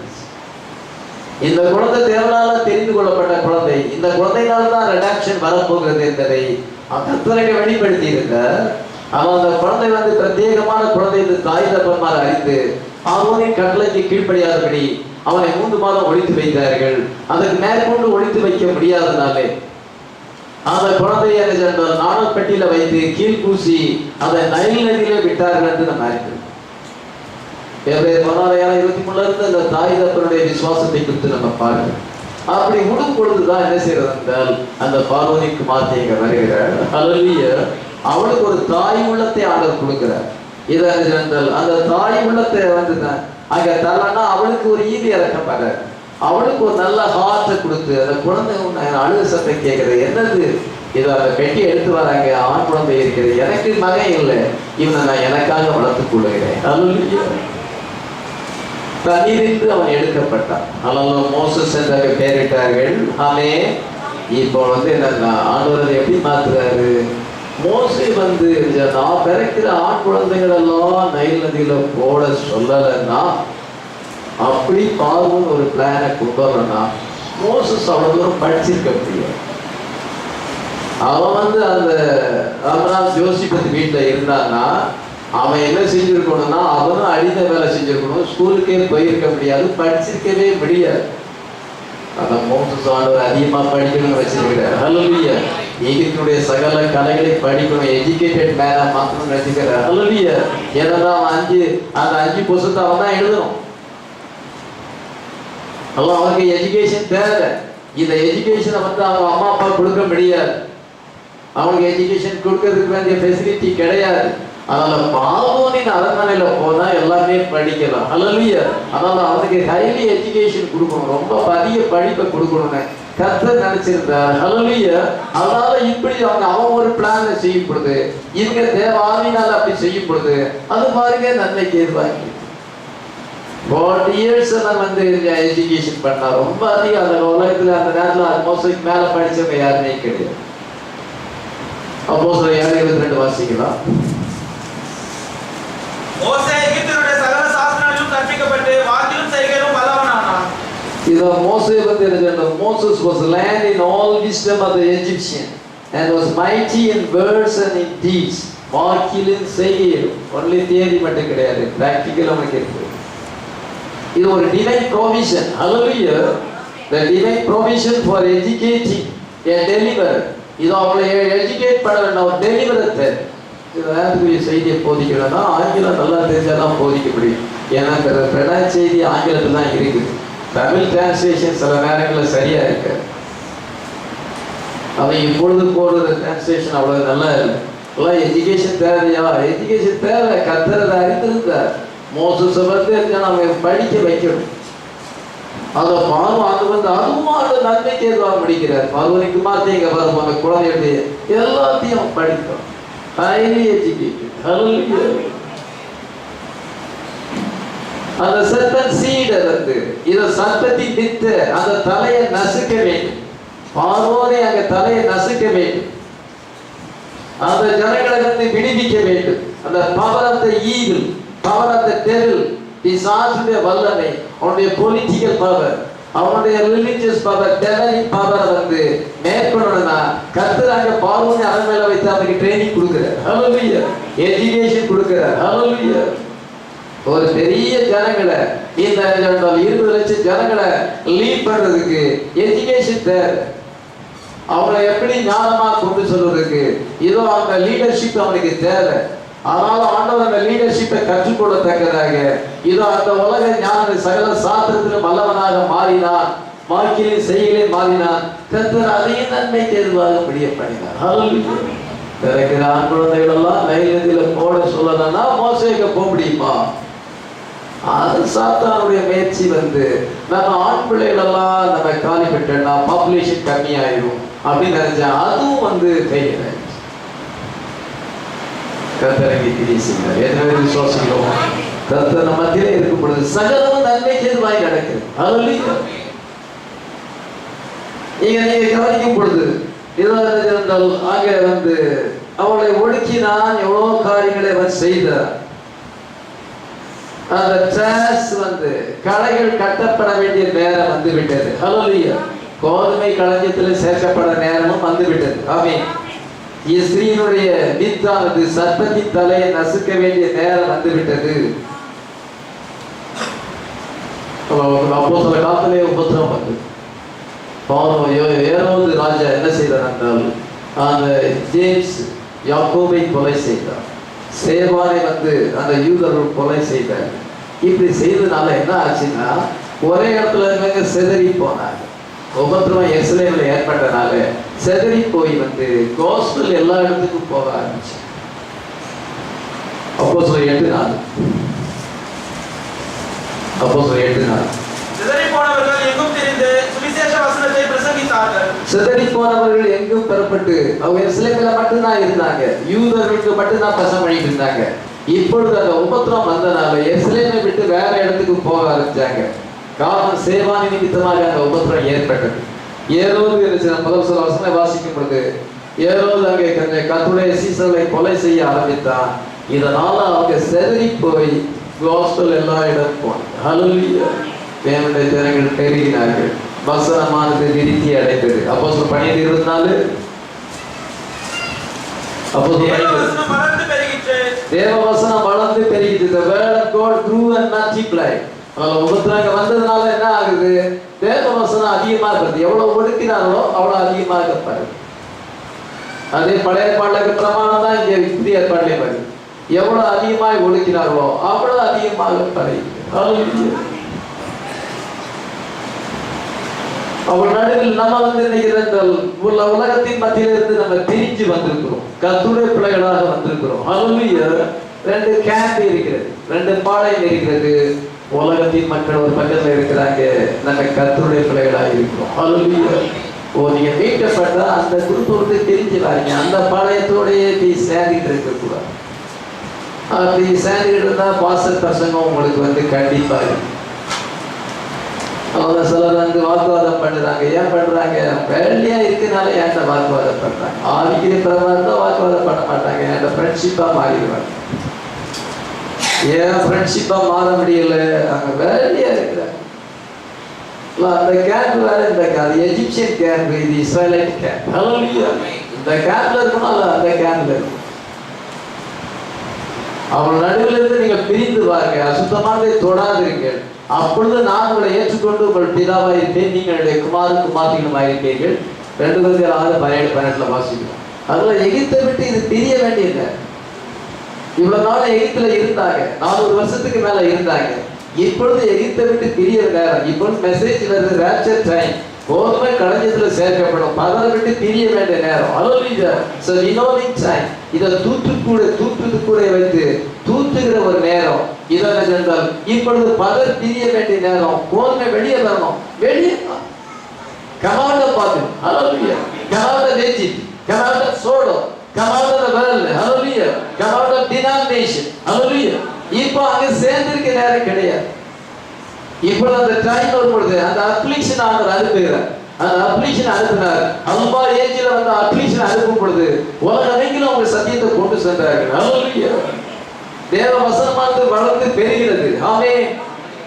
இந்த குழந்தை தேவனால தெரிந்து கொள்ளப்பட்ட குழந்தை, இந்த குழந்தையினால தான் ரெடாக்ஷன் வரப்போகிறது என்பதை கர்த்தருக்கு வெளிப்படுத்தி இருக்க. அவன் அந்த குழந்தை வந்து பிரத்யேகமான குழந்தை என்று தாய் தகப்பன்மார் அறிந்து அவனின் கட்டளைக்கு கீழ்ப்படியாதபடி அவனை 3 மாதம் ஒழித்து வைத்தார்கள். அதற்கு மேற்கொண்டு ஒழித்து வைக்க முடியாதனாலே அந்த குழந்தையை நாணல் பெட்டியில வைத்து கீழ் பூசி அதை நைல் நதியிலே விட்டார்கள் என்று நம்ம அறிக்கிறோம். 16:23 இருந்து அந்த தாய் தகப்பனுடைய விசுவாசத்தை குறித்து நம்ம பாருங்க. அப்படி விடும் பொழுதுதான் என்ன செய்யறது என்றால் அந்த பார்வதிக்கு மாற்றி இங்க வருகிறார். ஹல்லேலூயா. அவளுக்கு ஒரு தாய் உள்ளத்தை ஆண்டவர் கொடுக்கிறார். இதை என்றால் அந்த தாய் உள்ளத்தை வந்து அங்க தரலன்னா அவளுக்கு ஒரு ஈதி இறக்கப்படுற, அவளுக்கு ஒரு நல்ல ஹார்ட்டை கொடுத்து அந்த குழந்தை அழுக சத்தம் கேட்கறது. என்னது இதை அந்த பெட்டி எடுத்து வராங்க, ஆண் குழந்தை இருக்கிறது, எனக்கு மகன் இல்லை, இவனை நான் எனக்காக வளர்த்துக் கொள்ளுகிறேன். தண்ணீரின்று அவன் எடுக்கப்பட்டான். அதனால மோசஸ் என்ற பெயரிட்டார்கள். ஆமே. இப்போ வந்து என்னன்னா ஆண்டவர் எப்படி மாத்துறாரு, மோசே வந்து நான் பிறக்கிற ஆண் குழந்தைகள் எல்லாம் நைல் நதியில போட சொல்லலைன்னா அப்படி பார்வோன்னு ஒரு பிளானை கொண்டு வரலன்னா மோசஸ் அவ்வளவு தூரம் படிச்சிருக்க முடியாது. அவன் வந்து அந்த அமராம் ஜோசிபத்து வீட்டுல இருந்தான்னா அவன் என்ன செஞ்சிருக்கணும்னா அவனும் அடித்த வேலை செஞ்சிருக்கணும், ஸ்கூலுக்கே போயிருக்க முடியாது, படிச்சிருக்கவே முடியாது. அந்த மோசஸ் ஆண்டவர் அதிகமா படிக்கணும்னு வச்சிருக்கிறார். ஹல்லேலூயா. எகிப்துடைய சகல கலைகளை படிக்கணும், எஜுகேட்டட் மேனா மாத்தணும்னு நினைச்சுக்கிறார். ஹல்லேலூயா. ஏன்னா அவன் அந்த 5 புத்தகத்தை அவன் தான் எழுதணும். அவனுக்கு எஜுகேஷன் தேவை. இந்த எஜுகேஷனை வந்து அவங்க அம்மா அப்பா கொடுக்க முடியாது, அவனுக்கு எஜுகேஷன் கொடுக்கறதுக்கு வேண்டிய ஃபெசிலிட்டி கிடையாது. அதனால பார்வோனின் அரண்மனையில போனா எல்லாமே படிக்கலாம். ஹல்லேலூயா. அதனால அவனுக்கு ஹைலி எஜுகேஷன் கொடுக்கணும், ரொம்ப அதிக படிப்பை கொடுக்கணும்னு கர்த்தர் நினைச்சிருந்தார். ஹல்லேலூயா. அதனால இப்படி அவன் ஒரு பிளான் செய்யும் பொழுது இவங்க தேவாவினால் அப்படி செய்யும் பொழுது அது பாருங்க நன்மைக்கு எதிர்பார்க்கு 40 years வந்து எஜுகேஷன் பண்ணா ரொம்ப அதிகம். அந்த உலகத்துல அந்த நேரத்துல அது மோசைக்கு மேல படிச்சவங்க யாருமே கிடையாது. அப்போஸ்தலர் 7:22 வாசிக்கலாம். மோசே எகிப்தியருடைய சகல சாஸ்திரங்களிலும் கற்பிக்கப்பட்டு வாக்கிலும் செய்கையிலும் வல்லவனானான். இத மோசே வந்து என்ன, Moses was learned in all wisdom of the Egyptian and was mighty in words and in deeds. வாக்கிலும் செய்கையிலும், only theory மட்டும் கிடையாது, பிராக்டிகல் அவனுக்கு இருக்கு. இது ஒரு divine provision. Hallelujah. The divine provision for educating a deliverer. இது அவளை எஜுகேட் பண்ண வேண்டாம், ஒரு டெலிவரத்தை. இது செய்தியை போதிக்கணும்னா ஆங்கிலம் நல்லா தெரிஞ்சாதான் போதிக்க முடியும். ஏன்னா பிரதான செய்தி ஆங்கிலத்தில் தான் இருக்குது. தமிழ் டிரான்ஸ்லேஷன் சில நேரங்களில் சரியா இருக்கு. அவன் இப்பொழுது போடுற டிரான்ஸ்லேஷன் அவ்வளவு நல்லா இல்லை. எல்லாம் எஜுகேஷன் தேவையா? எஜுகேஷன் தேவை. கர்த்தர் அறிந்திருந்தார். மோசஸை வந்து நம்ம படிக்க வைக்கணும். அதை அது வந்து அதுவும் அந்த நன்மைக்கு எதுவாக படிக்கிறார். பார்வதிக்கு மாற்றி இங்கே வரும் அந்த குழந்தையுடைய எல்லாத்தையும் படிக்கணும். Highly educated. ஹல்லேலூயா. அந்த சர்பன்ட் சீடை வந்து இதை சர்ப்பத்தின் வித்து அந்த தலையை நசுக்க வேண்டும். பார்வோனை அங்க தலையை நசுக்க வேண்டும். அந்த ஜனங்களை வந்து விடுவிக்க வேண்டும். அந்த power of the evil, power of the devil, பிசாசுடைய வல்லமை, அவனுடைய பொலிட்டிக்கல் பவர், அவனுடைய ரிலிஜியஸ் பவர், டெவலிக் பவரை வந்து மேற்கொள்ளணும்னா கர்த்தர் அங்க பார்வோனை அரண்மனையில வைத்து அவனுக்கு ட்ரைனிங் கொடுக்கிறார். ஹல்லேலூயா. எஜுகேஷன் கொடுக்கிறார். ஹல்லேலூயா. ஒரு பெரிய ஜனங்களை, இந்த 20 லட்சம் ஜனங்களை லீட் பண்றதுக்கு எஜுகேஷன் தேவை. அவனை எப்படி ஞானமா கொண்டு சொல்றதுக்கு இதோ அந்த லீடர்ஷிப் அவனுக்கு தேவை. அதனால ஆண்டவர் அந்த லீடர்ஷிப்பை கற்றுக்கொள்ளத்தக்கதாக இதோ அந்த உலக ஞான சகல சாஸ்திரத்திலும் வல்லவனாக மாறினான், வாக்கிலே செய்கையிலே மாறினான். கர்த்தர் அதையும் நன்மைக்கு எதுவாக முடிய பண்ணினார். ஹல்லேலூயா. பிறகு ஆண் குழந்தைகள் எல்லாம் நைல் நதியில போட சொல்லணும்னா மோசேக்கு போக முடியுமா? அது சாத்தானுடைய முயற்சி வந்து நம்ம ஆண் பிள்ளைகள் எல்லாம் நம்ம காலி விட்டோம்னா பாப்புலேஷன் கம்மியாயிடும். அப்படின்னு நினைச்சேன். அதுவும் வந்து ஃபெயிலியர் ஆயிடுச்சு. கர்த்தரை கிரியை செய்கிறார். எத்தனை விசுவாசிக்கிறோம்? கர்த்தர் நம்ம மத்தியிலே இருக்கும் பொழுது சகலமும் நன்மைக்கு எதுவாய் நடக்குது. ஹல்லேலூயா. நீங்க கவனிக்கும் பொழுது இருந்தால் அங்கே வந்து அவளை ஒடுக்கினான். எவ்வளவு காரியங்களை அவன் செய்தார். அந்த டிராஸ் வந்து களைகள் கட்டப்பட வேண்டிய நேரம் வந்து விட்டது. ஹல்லேலூயா. கோதுமை களஞ்சியத்தில் சேர்க்கப்பட நேரமும் வந்து விட்டது. ஆமென். ஸ்திரீனுடைய வித்தானது சர்ப்பத்தின் தலையை நசுக்க வேண்டிய நேரம் வந்து விட்டது. அப்போ சில காலத்திலே உபத்திரம் வந்து ஏரோது ராஜா என்ன செய்தார் என்றால் அந்த ஜேம்ஸ் யாக்கோபை கொலை செய்தார். சேவானை வந்து அந்த யூதர்கள் கொலை செய்தார். இப்படி செய்ததுனால என்ன ஆச்சுன்னா ஒரே இடத்துல இருந்தவங்க செதறி போனாங்க. உபத்திரவம் எருசலேமில் ஏற்பட்டனால செதறி போய் வந்து கோஸ்பல் எல்லா இடத்துக்கும் போக ஆரம்பிச்சு. அப்போஸ்தலர் 8:4 சிதறி போனவர்கள் எங்கும் திரிந்து சுவிசேஷ வசனத்தை பிரசங்கித்தார்கள். சிதறி போனவர்கள் எங்கும் பெறப்பட்டு அவங்க எருசலேமில் மட்டும்தான் இருந்தாங்க. யூதர்களுக்கு மட்டும்தான் பிரசங்கம் பண்ணிட்டு இருந்தாங்க. இப்பொழுது அந்த உபத்திரம் வந்தனால எருசலேமை விட்டு வேற இடத்துக்கு போக ஆரம்பிச்சாங்க. காரணம் சேவானி நிமித்தமாக அந்த உபத்திரம் ஏற்பட்டது. ஏரோது முதல் சில வசனங்களை வாசிக்கும் பொழுது ஏரோது அங்கே கர்த்தருடைய சீசர்களை கொலை செய்ய ஆரம்பித்தான். இதனால அவங்க செதறி போய் கோஸ்பல் எல்லா இடம் போனாங்க. ஹல்லேலூயா. தேவனுடைய ஜனங்கள் பெருகினார்கள். வசனமானது விருத்தி அடைந்தது. அப்போஸ்தலர் 12:24 தேவ வசனம் வளர்ந்து பெருகிச்சு. The word of God grew and multiplied. உபத்திரங்க வந்ததுனால என்ன ஆகுது? தேவ வசனம் அதிகமாக இருக்கிறது. எவ்வளவு ஒடுக்கினார்களோ அவ்வளவு அதிகமாக இருப்பாரு. அதே பழைய ஏற்பாடுக்கு பிரமாணம் தான் இங்கே புதிய ஏற்பாட்டிலே வருது. எவ்வளவு அதிகமாக ஒடுக்கினார்களோ அவ்வளவு அதிகமாக பரவி. அவள் நடுவில் நம்ம வந்து நினைக்கிறோம் உலகத்தின் மத்தியிலிருந்து நம்ம பிரிஞ்சு வந்திருக்கிறோம். கர்த்தருடைய பிள்ளைகளாக வந்திருக்கிறோம். ஹல்லேலூயா. 2 கேம்ப் இருக்கிறது, 2 பாளையம் இருக்கிறது. உலகத்தின் மக்கள் ஒரு பக்கத்தில் இருக்கிறாங்க, நம்ம கர்த்தருடைய பிள்ளைகளாக இருக்கிறோம். ஹல்லேலூயா. நீங்க மீட்கப்பட்டா அந்த குரூப்பை விட்டு பிரிஞ்சு வாரீங்க. அந்த பாளையத்தோடையே போய் சேர்ந்துட்டு இருக்கக்கூடாது. அப்படி சேர்ந்துட்டு இருந்தா பாஸ்டர் பிரசங்கம் உங்களுக்கு வந்து கண்டிப்பா இருக்கு. அவங்க சிலர் வந்து வாக்குவாதம் பண்ணுறாங்க. ஏன் பண்ணுறாங்க? வேலையா இருக்குனால ஏன்ட்ட வாக்குவாதம் பண்ணுறாங்க. ஆவிக்கிற பிரகாரம் தான் வாக்குவாதம் பண்ண மாட்டாங்க. என்கிட்ட ஃப்ரெண்ட்ஷிப்பாக மாறிடுவாங்க. ஏன் ஃப்ரெண்ட்ஷிப்பாக மாற முடியல? அங்கே வேலையா இருக்கிறாங்க. அந்த கேம்ப் வேற இந்த அது எஜிப்சியன் கேம்ப், இது இஸ்ரேலைட் கேம்ப். ஹல்லேலூயா. இந்த கேம்ப்ல இருக்கணும், அல்ல அந்த கேம்ப்ல இருக்கும். அவள் நடுவில் இருந்து நீங்கள் பிரிந்து பாருங்க. அசுத்தமானதை தொடாதீர்கள். அப்பொழுது நான் உங்களை ஏற்றுக்கொண்டு உங்கள் பிதாவாக இருப்பேன், நீங்களுடைய குமாரும் குமார்த்திகளுமாக இருப்பீர்கள். 2 Corinthiயர் 6:17-18 வாசிக்கிறோம். அதுல எகிப்தை விட்டு இது பிரிய வேண்டியது. இவ்வளவு நாள் எகிப்துல இருந்தாங்க, 400 வருஷத்துக்கு மேல இருந்தாங்க. இப்பொழுது எகிப்தை விட்டு பிரிய நேரம். இப்பொழுது மெசேஜ் வருது, ராப்சர் டைம். கோதுமை களஞ்சியத்துல சேர்க்கப்படும். பதரை விட்டு பிரிய வேண்டிய நேரம். ஹல்லேலூயா. So renewing time. இதை தூற்றுக்கு கூட வைத்து தூற்றுகிற ஒரு நேரம். இதை என்றால் இப்பொழுது பதர் பிரிய வேண்டிய நேரம். கோதுமை வெளியே வரணும். வெளியே கமாண்ட பார்த்து. ஹல்லேலூயா. கமாண்ட வெச்சி, கமாண்ட சோடோ, கமாண்ட வேர்ல்ட். ஹல்லேலூயா. கமாண்ட டினாமினேஷன். ஹல்லேலூயா. இப்போ அங்க சேர்ந்திருக்க நேரம் கிடையாது. இப்பொழுது அந்த டைம் வரும்பொழுது அந்த அப்ளிகேஷன் அவர் அனுப்புகிறார். அந்த அப்ளிகேஷன் அனுப்பினார். அல்பா ஏஜில் வந்து அப்ளிகேஷன் அனுப்பும் பொழுது உலகமெங்கிலும் அவங்க சத்தியத்தை கொண்டு சென்றார்கள். ஹல்லேலூயா. தேவ வசனமானது வளர்ந்து பெறுகிறது. ஆமென்.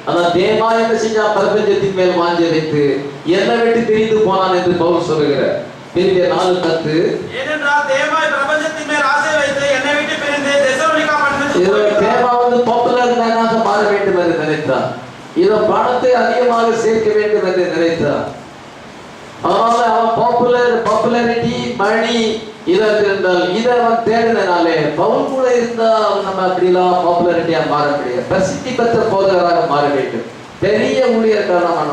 ஆனா தேவா என்ன செஞ்சா? பிரபஞ்சத்தின் மேல் வாஞ்சை வைத்து என்னை விட்டு பிரிந்து போனான் என்று பவுல் சொல்லுகிறார். பிலிப்பியர் 4:10 ஏனென்றால் தேவாய் பிரபஞ்சத்தின் மேல் ஆசை வைத்து என்னை விட்டு பிரிந்து தெசலோனிக்கா பட்டணத்துக்கு தேவா வந்து பாப்புலர் மேனாக மாற வேண்டும் என்று நினைத்தார். இதை பணத்தை அதிகமாக சேர்க்க வேண்டும் என்று நினைத்தார். அதனால அவன் பாப்புலாரிட்டி, மணி இதற்கு இருந்தால் இதை அவன் தேடினாலே பவுல் கூட இருந்தா நம்ம அப்படிலாம் பாப்புலாரிட்டியா மாற முடியாது. பிரசித்தி பெற்ற போதகராக மாற வேண்டும். பெரிய ஊழியர்களான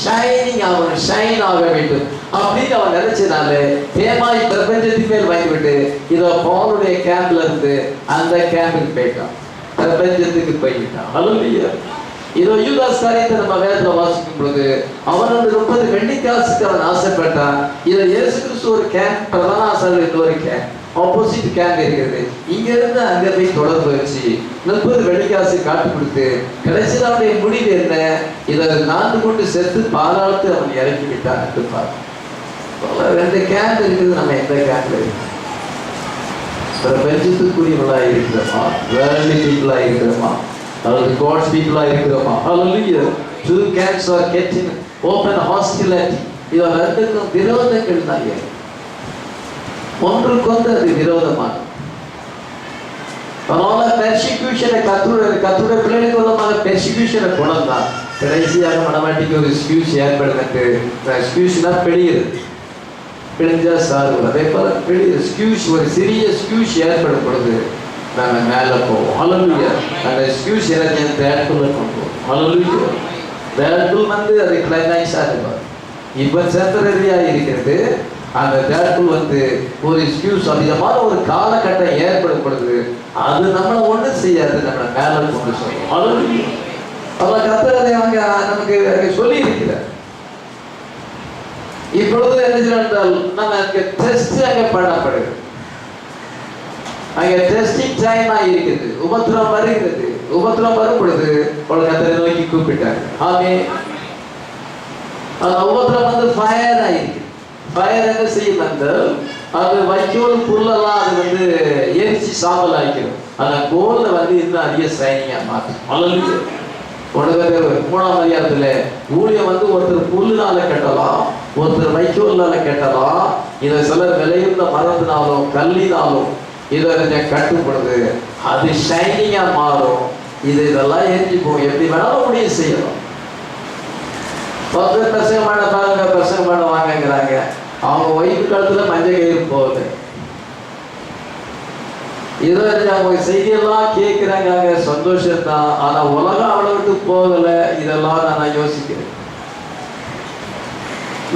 ஷைனிங் ஆகணும், ஷைன் ஆக வேண்டும் அப்படின்னு அவன் நினைச்சனாலே தேமாய் பிரபஞ்சத்தின் மேல் வாங்கிவிட்டு இதோ பவுலுடைய கேம்ப்ல இருந்து அந்த கேம்புக்கு போயிட்டான், பிரபஞ்சத்துக்கு போயிட்டான். ஹல்லேலூயா. இதோ யூதாஸ் காரியத்தை நம்ம வேதத்துல வாசிக்கும் பொழுது அவன் வந்து 30 வெள்ளிக்காசுக்கு அவன் ஆசைப்பட்டான். இதை இயேசு கிறிஸ்து ஒரு கேம்ப், பிரதான ஆசாரியர் ஒரு கேம்ப், ஆப்போசிட் கேம்ப் இருக்கிறது, இங்க இருந்து அங்க போய் தொடர்பு வச்சு 30 வெள்ளிக்காசு காட்டு கொடுத்து கடைசியில் அவனுடைய முடிவு என்ன? இதை நான்கு கொண்டு செத்து பாராட்டு அவன் இறக்கி விட்டான் என்று பார்த்து 2 கேம்ப் இருக்குது. நம்ம எந்த கேம்ப்ல இருக்கோம்? பிரபஞ்சத்துக்குரியவளா இருக்கிறோமா, வேர்ல்ட்லி பீப்புளா இருக்கிறோமா, அல்லது காட்ஸ் பீப்புளா இருக்கிறோமா? ஹalleluya. Two camps are getting open hostility. இது ரெண்டுக்கும் விரோதங்கள் தான். ஒன்றுக்கொன்று அது விரோதமானது. அதனால பெர்சிக்யூஷனை கர்த்தருடைய பிள்ளைகளுக்கு விரோதமாக பெர்சிக்யூஷனை கொண்டான். கடைசியாக மனமாட்டிக்கு ஒரு எக்ஸ்கியூஸ் ஏற்படுது. எக்ஸ்கியூஸ்னா பெரியது, பிழிஞ்சா சாரு. அதே போல பெரிய எக்ஸ்கியூஸ், ஒரு சிறிய எக்ஸ்கியூஸ் ஏற்படும் பொழுது நாம மேலே போவோம். ஹalleluya. அந்த எக்ஸ்கியூஸ் எனக்கு தேட்புள்ள கொண்டு போவோம். ஹalleluya. தேட்புல் வந்து அது கிளைமேக்ஸா இருக்கும். இப்போ சென்டரரியா இருக்கிறது. அந்த தேட்புல் வந்து ஒரு எக்ஸ்கியூஸ், அதிகமான ஒரு காலகட்டம் ஏற்படும் பொழுது அது நம்மளை ஒன்று செய்யாது, நம்மளை மேலே கொண்டு சொல்லுவோம். ஹalleluya. அவன் கர்த்தர் அதை அவங்க நமக்கு சொல்லி இருக்கிறார். இப்பொழுது என்ன செய்தால் நம்ம டெஸ்ட் அங்கே பண்ணப்படுது. அங்கே டெஸ்டிங் டைம் ஆகியிருக்கிறது. உபத்திரம் வருகிறது. உபத்திரம் வரும் பொழுது கர்த்தரை நோக்கி கூப்பிட்டாங்க. ஆமே. அந்த உபத்திரம் வந்து ஃபயர் ஆகிருக்கு. ஃபயர் என்ன செய்யும் என்றால் அது வைக்கோல் புல்லெல்லாம் அது வந்து எரிச்சு சாம்பல் ஆகிக்கிறோம். அந்த கோல்ல வந்து இன்னும் அதிக சைனிங்கா மாற்றும். ஹalleluya. 3ஆம் அதிகாரத்துல ஊழியம் வந்து ஒருத்தர் புல்லுனால கட்டலாம், ஒருத்தர் வைக்கோல்னால கட்டலாம். இதை சிலர் விளையுள்ள மரத்தினாலும் கல்லினாலும் இதை கொஞ்சம் கட்டும் பொழுது அது ஷைனிங்கா மாறும். இதெல்லாம் எரிஞ்சு போகும். எப்படி வேணாலும் முடிவு செய்யலாம். 10 பிரசங்கமான பாருங்க, பிரசங்கமான வாங்கங்கிறாங்க. அவங்க ஒய்ஃபு காலத்துல மஞ்சள் கயிறு போகுது. இதை அவங்க செய்தியெல்லாம் கேட்கிறாங்க, சந்தோஷம் தான். ஆனா உலகம் அவ்வளவுக்கு போகல. இதெல்லாம் நான் யோசிக்கிறேன்.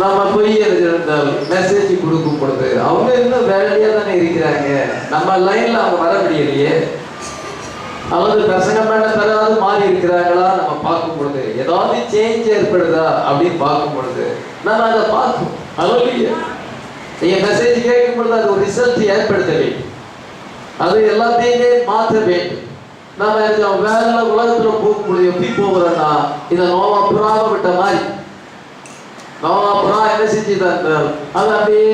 நம்ம போய் இருந்தால் மெசேஜ் கொடுக்கும் பொழுது அவங்க இன்னும் வேலையா தானே இருக்கிறாங்க. நம்ம லைன்ல அவங்க வர முடியலையே. அல்லது பிரசங்கம் பண்ண தராது மாறி இருக்கிறாங்களா நம்ம பார்க்கும் பொழுது ஏதாவது சேஞ்ச் ஏற்படுதா அப்படின்னு பார்க்கும் பொழுது நம்ம அதை பார்க்கும். ஹalleluya. நீங்க மெசேஜ் கேட்கும் பொழுது அது ஒரு ரிசல்ட் ஏற்படுத்த வேண்டும். அது எல்லாத்தையுமே மாற்ற வேண்டும். நம்ம வேற உலகத்துல போகும்பொழுது எப்படி போகிறோம்னா இதை நோவா புறாவை விட்ட மாதிரி. நோவா புறா என்ன செஞ்சுதான் அது அப்படியே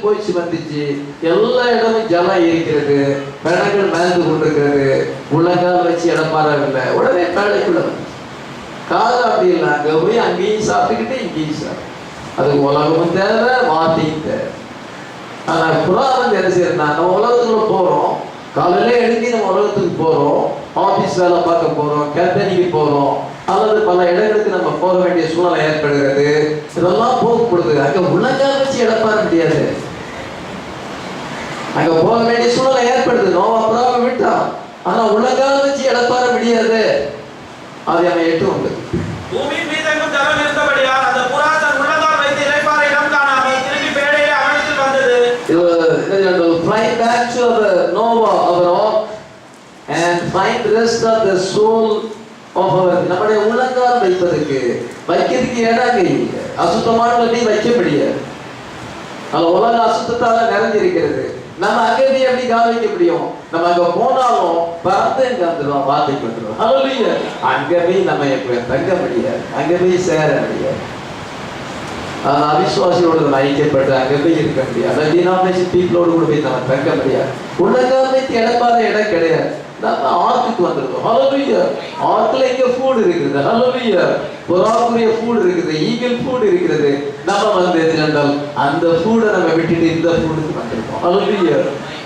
போயிச்சு வந்துச்சு. எல்லா இடமும் ஜலம் இருக்கிறது, பிணங்கள் மேய்ந்து கொண்டிருக்கிறது. உள்ளங்கால் வச்சு இடமாறவில்லை. உடனே பேழைக்குள்ள காலம் அப்படி இல்லை. அங்கே போய் அங்கேயும் சாப்பிட்டுக்கிட்டு இங்கேயும் சாப்பிட்டு அதுக்கு உலகமும் தேவை, வார்த்தையும் தேவை. ஆனா புறா வந்து என்ன செய்யறா, நம்ம உலகத்துக்குள்ள போறோம், காலையில எழுதி நம்ம உலகத்துக்கு போறோம், ஆபீஸ் வேலை பார்க்க போறோம், கம்பெனிக்கு போறோம், அல்லது பல இடங்களுக்கு நம்ம போக வேண்டிய சூழ்நிலை ஏற்படுகிறது. இதெல்லாம் போகப்படுது. அங்க உள்ளங்கால் வச்சு இடப்பாற முடியாது. அங்க போக வேண்டிய சூழ்நிலை ஏற்படுது. நோவா புறாவை விட்டான், ஆனா உள்ளங்கால் வச்சு இடப்பாற முடியாது. அது அவன் எட்டு உண்டு. பூமியின் மீதெங்கும் ஜலம் இருந்தபடியால் அந்த புறா தன் உள்ளங்கால் வைத்து இளைப்பாற இடம் காணாமல் திரும்பி பேழையை அவனிடத்தில் வந்தது. Fly back to the Noah of our and find rest of the soul of our. நம்முடைய உள்ளங்கால் வைக்கிறதுக்கு இடம் இல்லை. அசுத்தமானதை வைக்க முடியாது. அந்த உலக அசுத்தத்தால நிறைஞ்சிருக்கிறது. நம்ம அங்கே போய் எப்படி கால் வைக்க முடியும்? நம்ம அங்க போனாலும் பறந்து இங்க வந்துடுவோம், வார்த்தைக்கு வந்துடுவோம். ஹalleluya. அங்கே போய் நம்ம தங்க முடியாது, அங்கே போய் சேர முடியாது. அவிசுவாசியோடு நம்ம ஐக்கியப்பட்டு அங்கே போய் இருக்க முடியாது. டினாமினேஷன் பீப்புளோடு கூட போய் நம்ம தங்க முடியாது. உள்ளங்காலை இடப்பாத இடம் கிடையாது. நம்ம ஆர்க்குக்கு வந்துருக்கோம். ஹalleluya. ஆர்க்குல இங்க ஃபுட் இருக்குது. ஹalleluya. புறாக்குரிய ஃபுட் இருக்குது, ஈகிள் ஃபுட் இருக்குது. நம்ம வந்து எதிரண்டால் அந்த ஃபுட்டை நம்ம விட்டுட்டு இந்த ஃபுட்டுக்கு வந்திருக்கோம். ஹalleluya.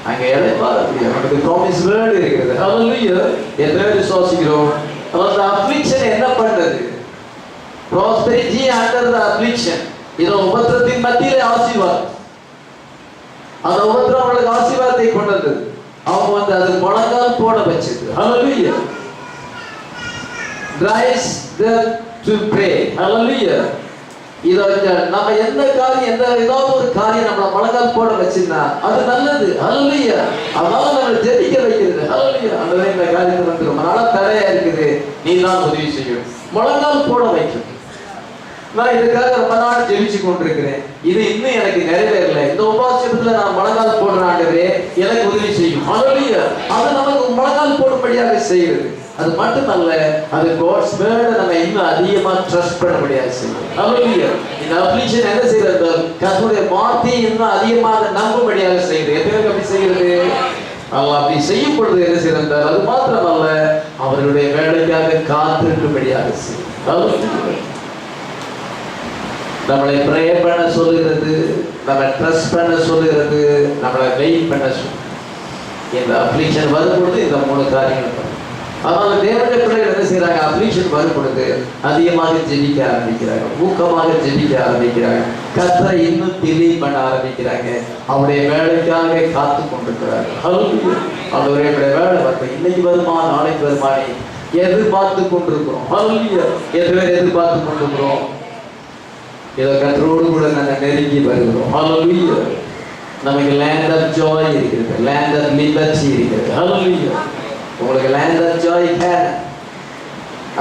அங்க இடைப்பாத முடியாது. நமக்கு ப்ராமிஸ் வேர்ட் இருக்குது. ஹalleluya. எத்தனை விசுவாசிக்கிறோம்? அந்த அஃப்ளிக்ஷன் என்ன பண்றது? Prosperity under the affliction. இது உபத்திரத்தின் மத்தியிலே ஆசீர்வாதம். அந்த உபத்திரம் அவங்களுக்கு ஆசீர்வாதத்தை கொண்டது. அவங்க வந்து அது முழங்கால் போட வச்சது. ஹalleluya. Rise them to pray. ஹalleluya. இத நம்ம எந்த காரியம் ஏதாவது ஒரு காரியம் நம்மள முழங்கால் போட வச்சினா அது நல்லது. ஹalleluya. அதனால நம்ம ஜெபிக்க வைக்கிறது. ஹalleluya. அந்த இந்த காரியத்தை வந்து ரொம்ப நாளா தடையா இருக்குது, நீ தான் உதவி செய்யணும். முழங்கால் போட வைக்கும். நான் இதுக்காக ரொம்ப நாள் ஜெபிச்சு கொண்டிருக்கிறேன், இது இன்னும் எனக்கு நிறைவேறல, இந்த உபாசத்துல நான் முழங்கால் போடுற ஆண்டவரே எனக்கு உதவி செய்யும். ஹல்லேலூயா. அது நமக்கு முழங்கால் போடும்படியாக செய்கிறது. அது மட்டுமல்ல, அது காட்ஸ் வேர்டை நம்ம இன்னும் அதிகமா ட்ரஸ்ட் பண்ணபடியாக செய்யும். ஹல்லேலூயா. இந்த அப்ளிகேஷன் என்ன செய்யறது? கர்த்தருடைய வார்த்தையை இன்னும் அதிகமாக நம்பும்படியாக செய்யுது. எத்தனை அப்படி செய்கிறது? அல்லாஹ் அப்படி செய்யும் பொழுது என்ன செய்யறது? அது மாத்திரமல்ல, அவர்களுடைய வேலைக்காக காத்திருக்கும்படியாக செய்யும். ஹல்லேலூயா. நம்மளை ப்ரே பண்ண சொல்லுகிறது, நம்ம ட்ரஸ்ட் பண்ண சொல்லுகிறது, நம்மளை வெயிட் பண்ண சொல்லுது. இந்த அப்ளிகேஷன் வரும்பொழுது இந்த 3 காரியங்கள் பண்ணும். அதனால தேவனுடைய பிள்ளைகள் என்ன செய்யறாங்க? அப்ளிகேஷன் வரும் பொழுது அதிகமாக ஜெபிக்க ஆரம்பிக்கிறாங்க, ஊக்கமாக ஜெபிக்க ஆரம்பிக்கிறாங்க, கர்த்தரை இன்னும் பிலீவ் பண்ண ஆரம்பிக்கிறாங்க, அவருடைய வேலைக்காக காத்து கொண்டிருக்கிறாங்க. ஹல்லேலூயா. அவருடைய வேலை வருது, இன்னைக்கு வருமா நாளைக்கு வருமானே எதிர்பார்த்து கொண்டிருக்கிறோம். ஹல்லேலூயா. எதிர்பார்த்து கொண்டிருக்கிறோம். இதை கர்த்தரோடு கூட நாங்கள் நெருங்கி வருகிறோம். ஹல்லேலூயா. நமக்கு லேண்ட் ஆஃப் ஜாய் இருக்கிறது, லேண்ட் ஆஃப் லிபர்ட்டி இருக்கிறது. ஹல்லேலூயா. உங்களுக்கு லேண்ட் ஆஃப் ஜாய்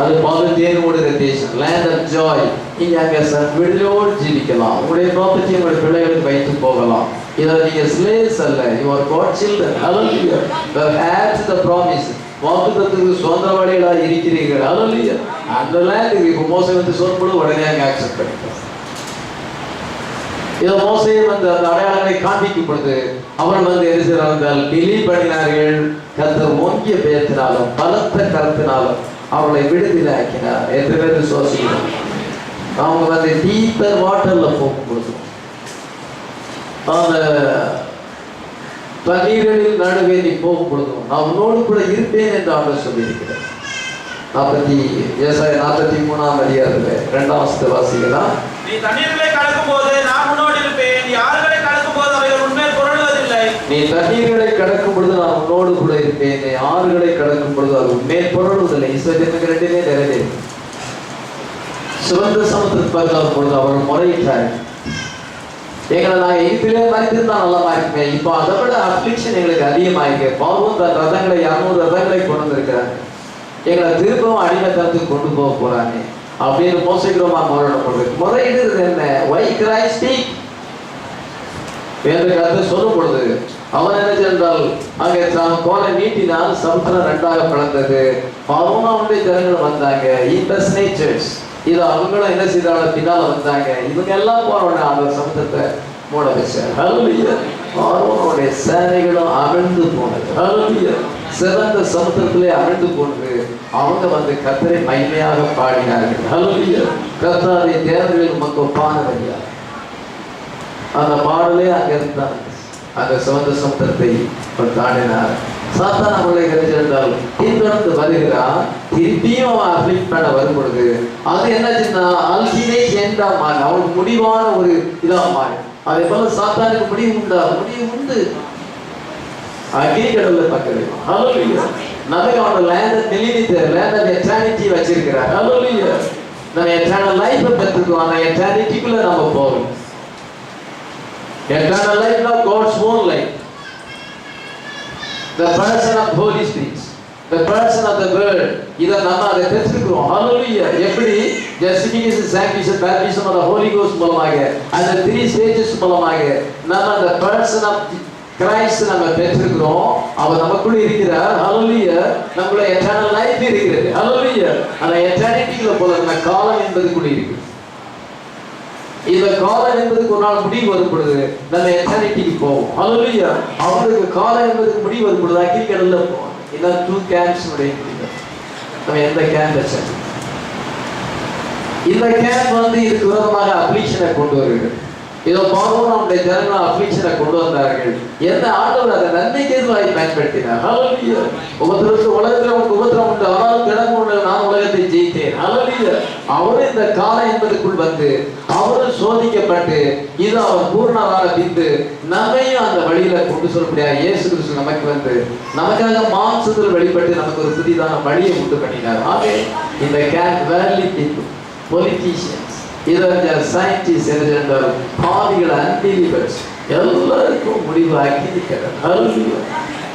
அது பாவத்தேனோட தேசம், லேண்ட் ஆஃப் ஜாய். நீங்க அங்கே விடுதலோடு ஜீவிக்கலாம், உங்களுடைய ப்ராப்பர்ட்டி உங்களுடைய பிள்ளைகளுக்கு வைத்து போகலாம். இதை நீங்க ஸ்லேவ்ஸ் அல்ல, you are God children. Hallelujah. You have had the promise. வாக்குத்தத்தத்துக்கு சொந்தவாளிகளாக இருக்கிறீர்கள். ஹல்லேலூயா. அந்த லேண்டுக்கு இப்போ மோசே வந்து சொல்லும்போது உடனே அங்கே அக்செப்ட் பண்ணிக்கலாம். இதை மோசே வந்து அந்த அடையாளங்களை காண்பிக்கும் பொழுது அவர்கள் வந்து என்ன செய்கிறார்கள்? பிலீவ் பண்ணினார்கள். கர்த்தர் ஓங்கிய பெயர்த்தினாலும் பலத்த கருத்தினாலும் அவளை விடுதலை ஆக்கினார். எத்தனை பேர் விசுவாசிக்கிறோம்? அவங்க வந்து டீப்பர் வாட்டர்ல போகும் பொழுது அந்த தண்ணீர்களில் நடுவே நீ போகும் பொழுதும் நான் உன்னோடு கூட இருப்பேன் என்று ஆண்டவர் சொல்லியிருக்கிறார். 43ஆம் அதிகாரத்துல 2ஆம் வசனத்தை வாசிக்கலாம். நீ தண்ணீர்களை கடக்கும் போது நான் உன்னோடு இருப்பேன், யார்களை கடக்கும் போது அவைகள் உன்மேல் புரளுவதில்லை. நீ தண்ணீர்களை கடக்கும் பொழுது நான் உன்னோடு கூட இருப்பேன், நீ ஆறுகளை கடக்கும் பொழுது அது உன்மேல் புரளுவதில்லை. இஸ்ரவேலுக்கு 2மே நிறைவேறும். சிவந்த சமுத்திரத்துக்கு பார்க்கும் பொழுது அவர் முறையிட்டார், எங்களை நாங்கள் எகிப்திலே மறைத்திருந்தா நல்லா இருக்குமே, இப்போ அதை விட அப்ளிகேஷன் எங்களுக்கு அதிகமாயிருக்கு. பார்வோன் தன் ரதங்களை 200 ரதங்களை கொண்டு வந்திருக்கிறாங்க, எங்களை திரும்பவும் அடிமைத்தனத்துக்கு கொண்டு போக போறாங்க அப்படின்னு மோசைக்கிறோமா முறையிடுறது என்ன? வை கிரைஸ்ட் ஸ்பீக் என்று கருத்து சொல்லும் பொழுது அவன் என்ன சென்றால் அங்கே கோலை நீட்டினால் சமுத்திரம் 2ஆக பிளந்தது. அவனுடைய ஜனங்கள் வந்தாங்க, இன்டர்நேச்சர்ஸ் இது அவங்களும் என்ன செய்தாங்க? பின்னால வந்தாங்க. இவங்க எல்லாம் போனோட அந்த சமுத்திரத்தை மூட வச்சார். ஹல்லேலூயா. அவனுடைய சேனைகளும் அமிழ்ந்து போனது. ஹல்லேலூயா. சிறந்த சமுத்திரத்திலே அமிழ்ந்து போனது. அவங்க வந்து கர்த்தரை மகிமையாக பாடினார்கள். ஹல்லேலூயா. கர்த்தாவே தேவர்கள் உமக்கு ஒப்பானவரியா. அந்த பாடலே அங்க இருந்தாங்க. அந்த சிவந்த சமுத்திரத்தை தாண்டினார். சாத்தான் அவர்களை கிடைச்சிருந்தால் பின்தொடர்ந்து வருகிறான். திருப்பியும் அவன் அப்ளிக் பண்ண வரும் பொழுது அது என்னாச்சுன்னா அல்டிமேட் எண்டா மாறி அவனுக்கு முடிவான ஒரு இதா மாறி. அதே போல சாத்தானுக்கு முடிவு உண்டா? முடிவு உண்டு. அங்கே கடவுளை பார்க்க வேண்டும். ஹல்லேலூயா. நமக்கு அவனோட லேண்ட் நிலைநிறுத்த லேண்ட் ஆஃப் எட்டர்னிட்டி வச்சிருக்கிறார். ஹல்லேலூயா. நம்ம எட்டர்னல் லைஃப் பெற்றுக்கோம். அந்த எட்டர்னிட்டிக்குள்ள நம்ம போகணும். Eternal life of God's own life. The person of Holy Spirit, the person of the Word. இதை நம்ம அதை பெற்றுக்கிறோம். ஹல்லேலூயா. எப்படி? justification, sanctification, baptism of the Holy Ghost மூலமாக அந்த 3 stages மூலமாக நம்ம அந்த person of Christ நம்ம பெற்றுக்கிறோம். அவர் நமக்குள்ள இருக்கிறார். ஹல்லேலூயா. நமக்குள்ள eternal life இருக்கிறது. ஹல்லேலூயா. அந்த எட்டர்னிட்டிக்குள்ள போல நம்ம காலம் என்பதுக்குள்ள இருக்கு. இந்த காலம் என்பதுக்கு ஒரு நாள் முடிவு வரும் பொழுது நம்ம எட்டர்னிட்டிக்கு போவோம். ஹல்லேலூயா. அவருக்கு காலம் என்பதுக்கு முடிவு வரும் பொழுது அக்கினி கடல்ல போவோம். இதான் 2 கேம்ப்ஸ் முடிவு. நம்ம எந்த கேம்ப் வச்சோம்? இந்த கேம்ப் வந்து இதுக்கு விரோதமாக அப்ளிகேஷனை கொண்டு வருகிறது. இதோ பார்வோன் நம்முடைய ஜனங்களை அப்ளிகேஷனை கொண்டு வந்தார்கள். என்ன ஆண்டவர் அதை நன்மைக்கு எதுவாக பயன்படுத்தினார். ஹல்லேலூயா. உபத்திரவத்தில் உலகத்தில் உங்களுக்கு உபத்திரம் உண்டு, ஆனாலும் தினமும் உண்டு, நான் உலகத்தை ஜெயித்தேன். ஹல்லேலூயா. அவரும் இந்த காலம் என்பதுக்குள் வந்து அவரும் சோதிக்கப்பட்டு இது அவர் பூர்ணமான பின்பு நம்மையும் அந்த வழியில கொண்டு சொல்ல முடியாது. இயேசு கிறிஸ்து நமக்கு வந்து நமக்காக மாம்சத்தில் வெளிப்பட்டு நமக்கு ஒரு புதிதான வழியை உண்டு பண்ணினார். ஆகவே இந்த கேம்ப் வேர்லி பீப்புள், பொலிட்டீஷியன்ஸ், இதர் சயின்டிஸ்ட் என்றால் பாவிகள், அன்பிலீவர்ஸ் எல்லாருக்கும் முடிவு அக்கினிக்கிறார். ஹல்லேலூயா.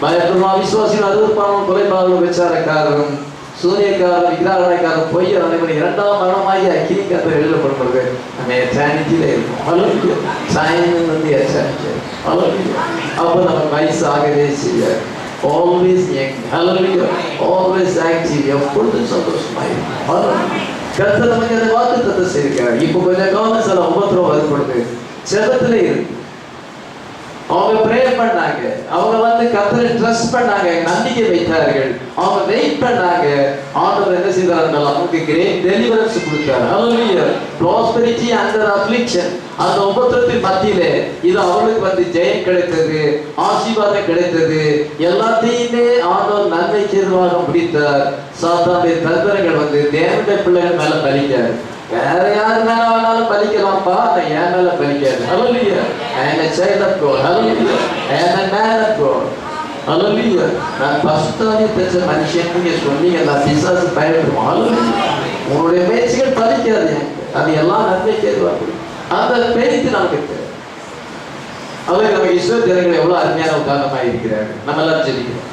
பயப்படுமா விசுவாசிகள் 60 பணம் கொலைபாதகம் விசாரக்காரரும் சூரியக்காரன் விக்கிரகாரக்காரன் பொய் அனைவரும் இரண்டாம் மரணமாகி அக்கினி கத்தை எழுதப்படுறது நம்ம எட்டானிட்டியில இருக்கும். ஹல்லேலூயா. சயன் வந்து எட்டானிட்டி. ஹல்லேலூயா. அப்போ நம்ம வயசு ஆகவே செய்யாது. Always young. Hallelujah. Always active. எப்பொழுதும் சந்தோஷமாயிருக்கும். ஹல்லேலூயா. கர்த்தர் நமக்கு அந்த வாக்குத்தத்தத்தை செய்திருக்கார். இப்போ கொஞ்ச காலம் சில உபத்திரவம் வரும்பொழுது செபத்துல இருக்கு. அவங்க ப்ரே பண்ணாங்க, அவங்க வந்து கர்த்தரை ட்ரஸ்ட் பண்ணாங்க, நம்பிக்கை வைத்தார்கள், அவங்க வெயிட் பண்ணாங்க. ஆண்டவர் என்ன செய்தார்? அவங்களுக்கு கிரேட் டெலிவரன்ஸ் கொடுத்தார். ஹல்லேலூயா. Prosperity under affliction. அந்த உபத்திரத்தின் மத்தியிலே இது அவளுக்கு வந்து ஜெயம் கிடைத்தது, ஆசீர்வாதம் கிடைத்தது. எல்லாத்தையுமே ஆண்டவர் நன்மை செய்வதாக முடித்தார். சாத்தானுடைய தந்திரங்கள் வந்து தேவனுடைய பிள்ளைகள் மேல பலிக்காது. வேற யார் மேல வேணாலும் பலிக்கலாம்ப்பா, என் மேல பலிக்காது. ஹல்லேலூயா. I am a child of God. Hallelujah. I am a man of God. Hallelujah. நான் பசுத்தாவி பெற்ற மனுஷன் நீங்க சொன்னீங்க, நான் பிசாசு பயப்படுவோம். Hallelujah. உங்களுடைய பேச்சுகள் பலிக்காது, அது எல்லாம் நன்மை கேள்வாங்க. அந்த பேச்சு நமக்கு தேவை. அவங்க நம்ம இஸ்ரவேல் ஜனங்கள் எவ்வளவு அருமையான உதாரணமாக இருக்கிறார்கள். நம்ம எல்லாம் ஜெபிக்கிறோம்.